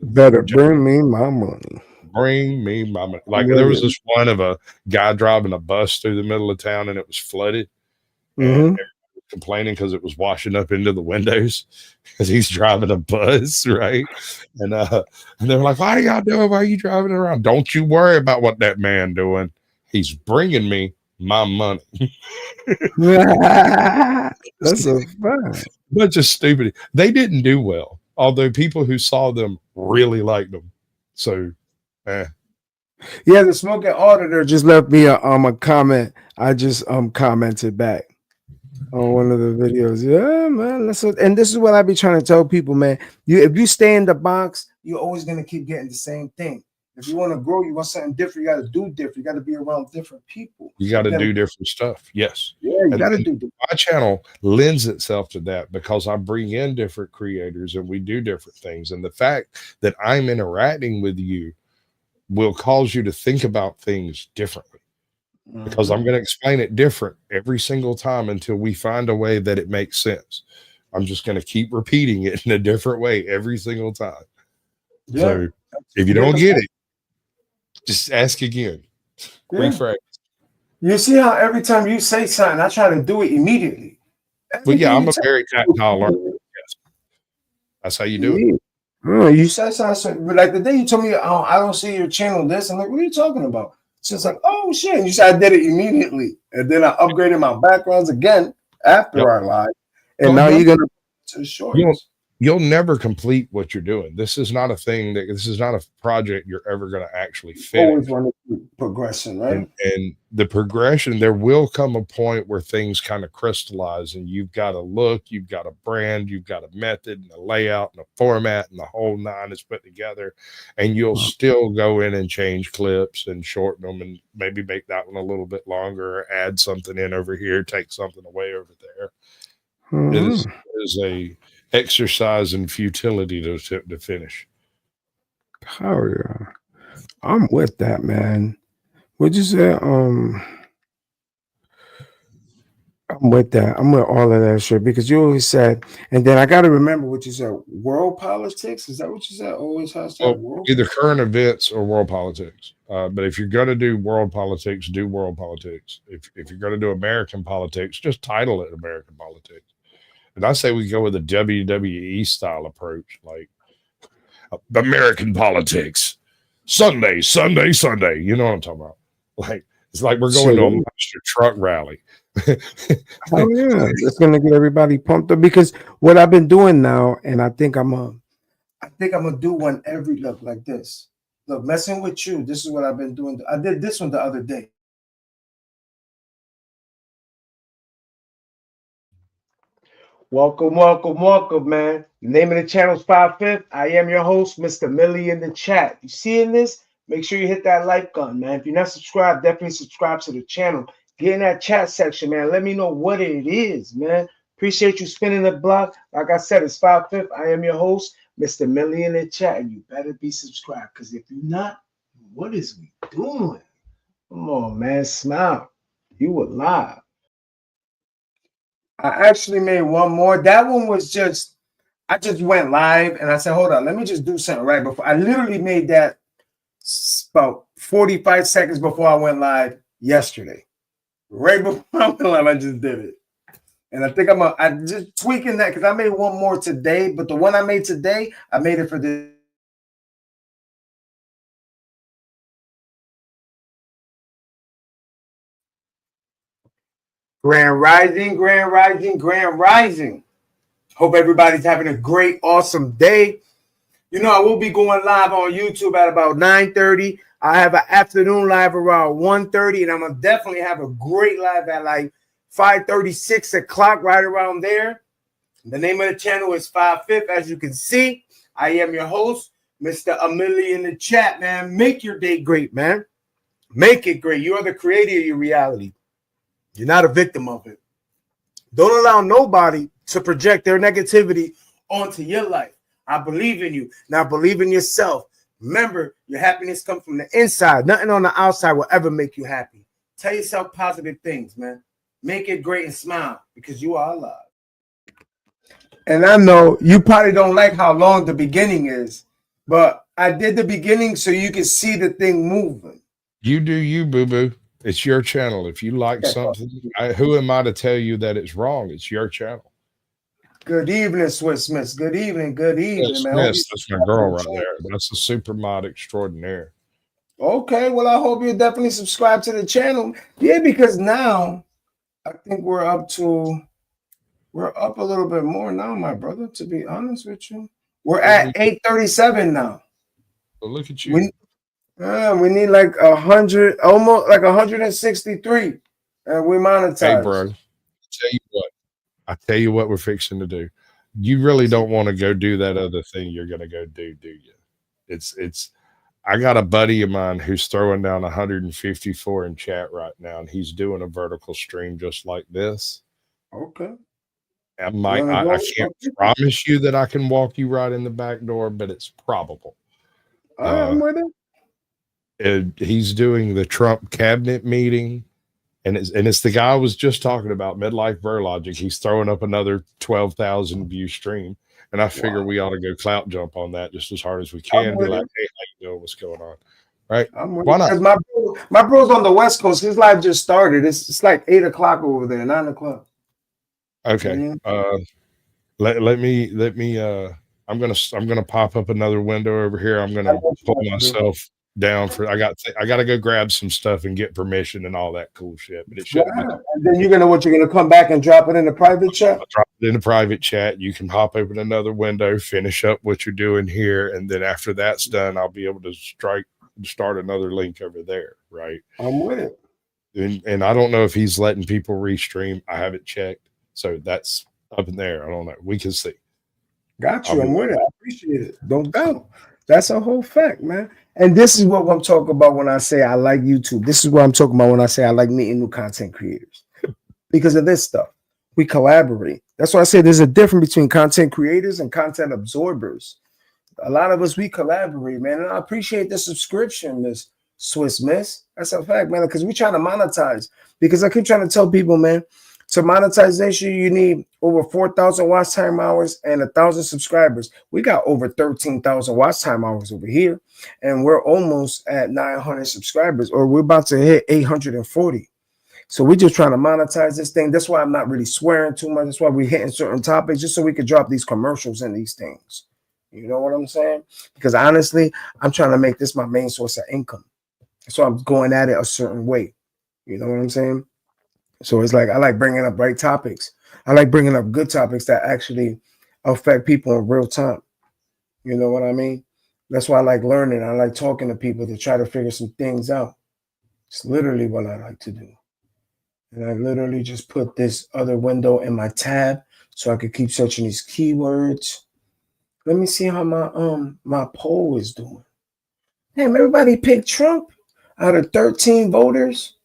Better bring me my money. Bring me my money. Like, there was this one of a guy driving a bus through the middle of town, and it was flooded. And everybody was complaining because it was washing up into the windows because he's driving a bus, right? And they're like, why are y'all doing? Why are you driving around? Don't you worry about what that man doing. He's bringing me my money. That's a fact. Bunch of stupid. They didn't do well, although people who saw them really liked them. So, yeah, the Smoking Auditor just left me a comment. I just commented back on one of the videos. Yeah, man. And this is what I be trying to tell people, man. If you stay in the box, you're always gonna keep getting the same thing. If you want to grow, you want something different, you got to do different. You got to be around different people. You got to do different stuff. Yes. Yeah, you got to do different. My channel lends itself to that because I bring in different creators and we do different things. And the fact that I'm interacting with you will cause you to think about things differently, because I'm going to explain it different every single time until we find a way that it makes sense. I'm just going to keep repeating it in a different way every single time. Yeah. So if you don't get it, just ask again. Rephrase. You see how every time you say something, I try to do it immediately. Well, yeah, I'm a very tactile learner. Yes. That's how you do it. You said something like the day you told me, oh, I don't see your channel this. I'm like, what are you talking about? So it's like, oh shit. And you said I did it immediately. And then I upgraded my backgrounds again after our live. And now you're gonna to the shorts. You'll never complete what you're doing. This is not a thing this is not a project you're ever going to actually finish. Always want to progression, right? And the progression, there will come a point where things kind of crystallize, and you've got a look, you've got a brand, you've got a method and a layout and a format, and the whole nine is put together. And you'll still go in and change clips and shorten them and maybe make that one a little bit longer, or add something in over here, take something away over there. It is a exercise in futility to finish. Oh yeah, I'm with that, man. What'd you say? I'm with that. I'm with all of that shit, because you always said, and then I got to remember what you said. World politics, is that what you said? Always has to world. Either current events or world politics. But if you're going to do world politics, do world politics. If you're going to do American politics, just title it American politics. And I say we go with a WWE style approach, like American politics, Sunday. You know what I'm talking about? Like, it's like we're going to a monster truck rally. Oh yeah, it's gonna get everybody pumped up, because what I've been doing now, and I think I'm gonna do one every look like this. Look, messing with you. This is what I've been doing. I did this one the other day. Welcome, man. The name of the channel is 5 Fifth. I am your host, Mr. Millie in the chat. You seeing this? Make sure you hit that like button, man. If you're not subscribed, definitely subscribe to the channel. Get in that chat section, man. Let me know what it is, man. Appreciate you spinning the block. Like I said, it's 5/5. I am your host, Mr. Millie in the chat, and you better be subscribed. Because if you're not, what is we doing? Come on, man. Smile. You alive. I actually made one more. That one was just, I just went live and I said, hold on, let me just do something right before. I literally made that about 45 seconds before I went live yesterday. Right before I went live, I just did it. And I think I'm just tweaking that because I made one more today, but the one I made today, I made it for the Grand Rising, Grand Rising, Grand Rising. Hope everybody's having a great, awesome day. You know, I will be going live on YouTube at about 9:30. I have an afternoon live around 1:30, and I'm going to definitely have a great live at like 5:30, 6 o'clock, right around there. The name of the channel is 5/5. As you can see, I am your host, Mr. Amelie in the chat, man. Make your day great, man. Make it great. You are the creator of your reality. You're not a victim of it. Don't allow nobody to project their negativity onto your life. I believe in you. Now believe in yourself. Remember, your happiness comes from the inside. Nothing on the outside will ever make you happy. Tell yourself positive things, man. Make it great and smile because you are alive. And I know you probably don't like how long the beginning is, but I did the beginning so you can see the thing moving. You do you, boo-boo. It's your channel. If you like something, who am I to tell you that it's wrong? It's your channel. Good evening, Swiss Miss. Good evening, man. Yes, that's my girl right there. That's a super mod extraordinaire. Okay, well, I hope you definitely subscribe to the channel. Yeah, because now I think we're up a little bit more now, my brother, to be honest with you. We're at 837 now. Well, look at you. We need like 100, almost like 163. And we monetize. Hey, bro, I tell you what we're fixing to do. You really don't want to go do that other thing you're going to go do you? I got a buddy of mine who's throwing down 154 in chat right now, and he's doing a vertical stream just like this. Okay. I can't promise you that I can walk you right in the back door, but it's probable. I'm with it. He's doing the Trump cabinet meeting, and it's the guy I was just talking about, Midlife Verlogic. He's throwing up another 12,000 view stream, and I figure we ought to go clout jump on that just as hard as we can. Be like, hey, how you doing? What's going on? Right? Why not? Because my bro's on the West Coast. His live just started. It's like 8 o'clock over there, 9 o'clock. Okay. Let me I'm gonna pop up another window over here. I'm gonna pull myself down for I got to go grab some stuff and get permission and all that cool shit. But it shouldn't be. And then you're gonna come back and drop it in the private chat? I'll drop it in the private chat. You can hop open another window, finish up what you're doing here, and then after that's done, I'll be able to start another link over there. Right. I'm with it. And I don't know if he's letting people restream. I haven't checked. So that's up in there. I don't know. We can see. Got you. I'm with it. I appreciate it. Don't doubt. That's a whole fact, man. And this is what I'm talking about when I say I like YouTube. This is what I'm talking about when I say I like meeting new content creators. Because of this stuff. We collaborate. That's why I say there's a difference between content creators and content absorbers. A lot of us, we collaborate, man. And I appreciate the subscription, Miss Swiss Miss. That's a fact, man. Because we're trying to monetize. Because I keep trying to tell people, man, to monetization, you need over 4,000 watch time hours and 1,000 subscribers. We got over 13,000 watch time hours over here, and we're almost at 900 subscribers, or we're about to hit 840. So we're just trying to monetize this thing. That's why I'm not really swearing too much. That's why we're hitting certain topics, just so we could drop these commercials and these things. You know what I'm saying? Because honestly, I'm trying to make this my main source of income. So I'm going at it a certain way. You know what I'm saying? So it's like I like bringing up right topics. I like bringing up good topics that actually affect people in real time. You know what I mean? That's why I like learning. I like talking to people to try to figure some things out. It's literally what I like to do. And I literally just put this other window in my tab so I could keep searching these keywords. Let me see how my poll is doing. Damn, everybody picked Trump out of 13 voters.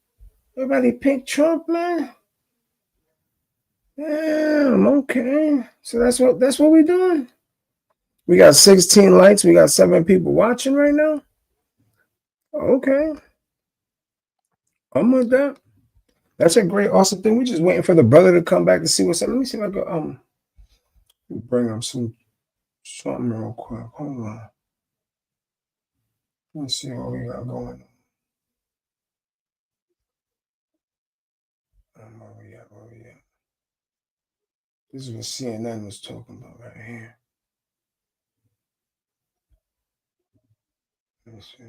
Everybody picked Trump, man. Damn, okay. So that's what we're doing. We got 16 likes. We got 7 people watching right now. Okay. I'm with that. That's a great, awesome thing. We're just waiting for the brother to come back to see what's up. Let me see if I can bring up something real quick. Hold on. Let's see what we got going on. Where we at? This is what CNN was talking about right here. Let's see.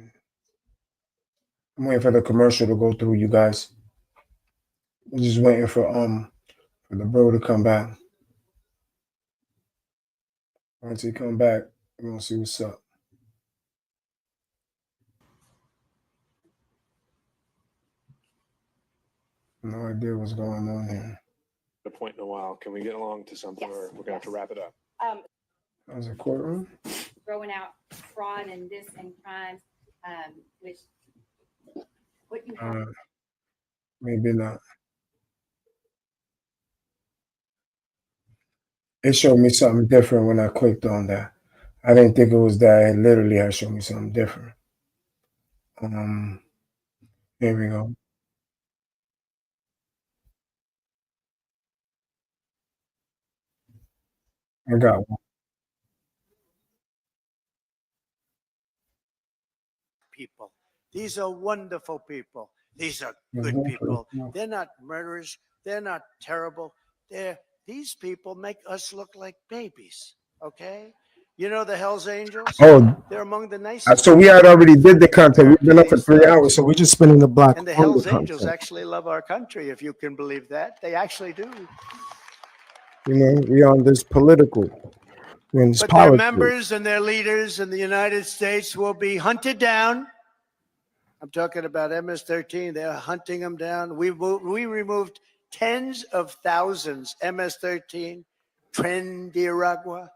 I'm waiting for the commercial to go through, you guys. We're just waiting for the bro to come back. Once he come back, we're gonna see what's up. No idea what's going on here. A point in a while. Can we get along to something, or we're gonna have to wrap it up? That was a courtroom. Throwing out fraud and this and crimes, which what you have. Maybe not. It showed me something different when I clicked on that. I didn't think it was that. It literally had shown me something different. Here we go. I got one. People. These are wonderful people. These are good people. They're not murderers. They're not terrible. These people make us look like babies. Okay? You know the Hells Angels? Oh, they're among the nicest. so we had already did the content. We've been up for 3 hours, so we're just spinning the block. And the Hells Angels actually love our country, if you can believe that. They actually do. You know, we on this political. But their members and their leaders in the United States will be hunted down. I'm talking about MS-13. They're hunting them down. We removed tens of thousands MS-13, Trendiragua,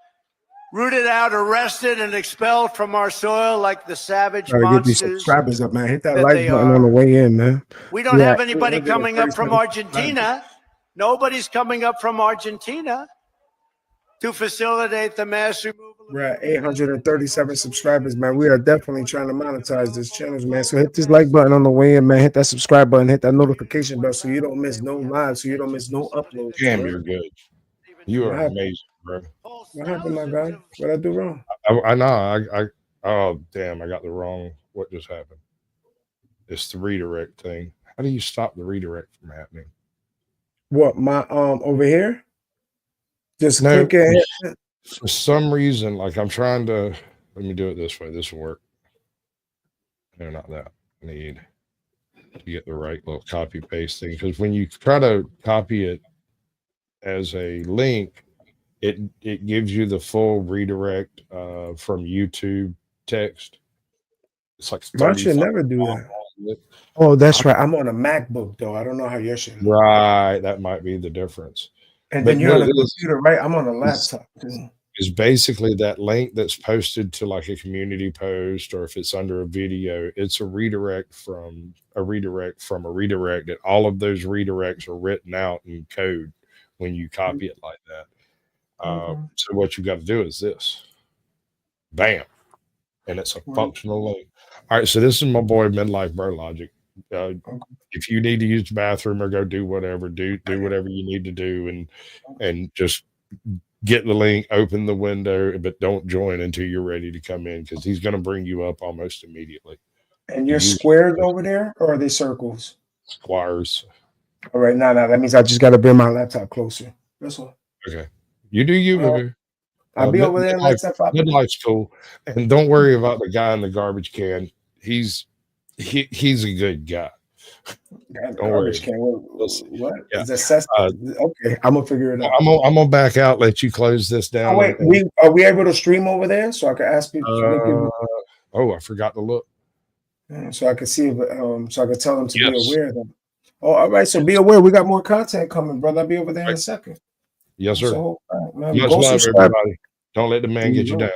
rooted out, arrested, and expelled from our soil like the savage monsters. Get these subscribers up, man. Hit that like button on the way in, man. We don't have anybody coming up from Argentina. Nobody's coming up from Argentina to facilitate the mass removal. We're at 837 subscribers, man. We are definitely trying to monetize this channel, man. So hit this like button on the way in, man. Hit that subscribe button. Hit that notification bell so you don't miss no lives, so you don't miss no uploads. Damn, you're good. You are amazing, bro. What happened, my guy? What I do wrong? I know. Oh, damn. I got the wrong. What just happened? It's the redirect thing. How do you stop the redirect from happening? What, my over here? Just click it. For some reason, like I'm trying to, let me do it this way. This will work. No, not that. I need to get the right little copy paste thing. Because when you try to copy it as a link, it gives you the full redirect from YouTube text. It's like Mine should never do that. Oh, that's right. I'm on a MacBook though. I don't know how your shit. Right, that might be the difference. And then you're on a computer, right? I'm on a laptop too. Is basically that link that's posted to like a community post, or if it's under a video, it's a redirect from a redirect from a redirect, and all of those redirects are written out in code when you copy it like that. So what you got to do is this, bam, and it's a functional link. All right, so this is my boy Midlife Bro Logic. If you need to use the bathroom or go do whatever, do whatever you need to do, and just get the link, open the window, but don't join until you're ready to come in, because he's going to bring you up almost immediately. And you're squared over there, or are they circles? Squares. All right, now that means I just got to bring my laptop closer. That's all. Okay, you do you, baby. I'll be over there in like 5 minutes. Midlife's cool, and don't worry about the guy in the garbage can. He's a good guy. Don't worry. What? Yeah. Okay, I'm gonna figure it out. I'm gonna back out. Let you close this down. Oh, wait, are we able to stream over there so I can ask people? I forgot to look. So I can see if so I can tell them to be aware of them. Oh, all right. So be aware. We got more content coming, brother. I'll be over there in a second. Yes, sir. So, Much love, everybody. Don't let the man get you down.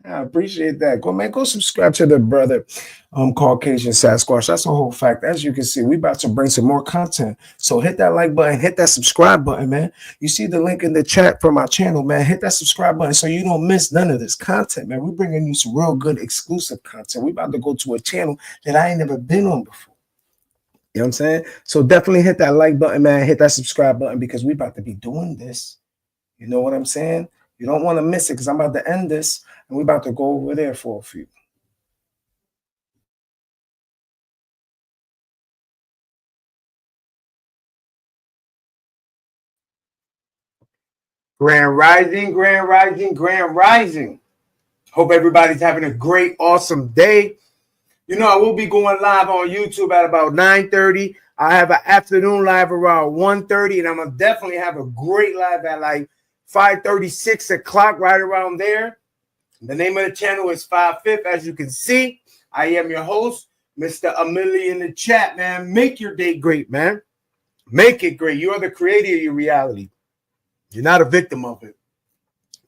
I appreciate that. Go, man, go subscribe to the brother, Caucasian Sasquatch. That's a whole fact. As you can see, we about to bring some more content. So hit that like button, hit that subscribe button, man. You see the link in the chat for my channel, man. Hit that subscribe button so you don't miss none of this content, man. We're bringing you some real good exclusive content. We about to go to a channel that I ain't never been on before. You know what I'm saying? So definitely hit that like button, man. Hit that subscribe button because we about to be doing this. You know what I'm saying? You don't want to miss it because I'm about to end this and we're about to go over there for a few. Grand Rising, Grand Rising, Grand Rising. Hope everybody's having a great, awesome day. You know, I will be going live on YouTube at about 9:30. I have an afternoon live around 1:30, and I'm going to definitely have a great live at like 5:30, 6 o'clock, right around there. The name of the channel is 5/5. As you can see, I am your host, Mr. Amelia in the chat, man. Make your day great, man. Make it great. You are the creator of your reality. You're not a victim of it.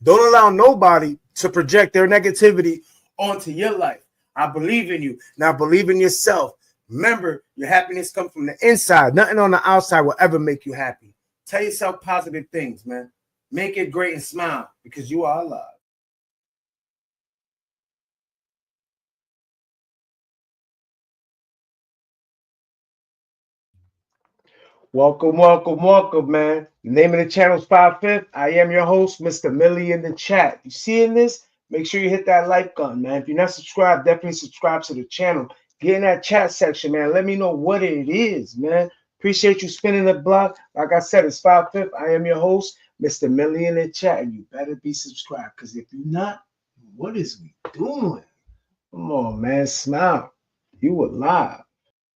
Don't allow nobody to project their negativity onto your life. I believe in you. Now believe in yourself. Remember, your happiness comes from the inside. Nothing on the outside will ever make you happy. Tell yourself positive things, man. Make it great and smile because you are alive. Welcome, welcome, welcome, man. The name of the channel is 5/5. I am your host, Mr. Millie in the chat. You seeing this? Make sure you hit that like button, man. If you're not subscribed, definitely subscribe to the channel. Get in that chat section, man. Let me know what it is, man. Appreciate you spinning the block. Like I said, it's 5/5. I am your host, Mr. Millie in the chat. And you better be subscribed. Because if you're not, what is we doing? Come on, man. Smile. You alive.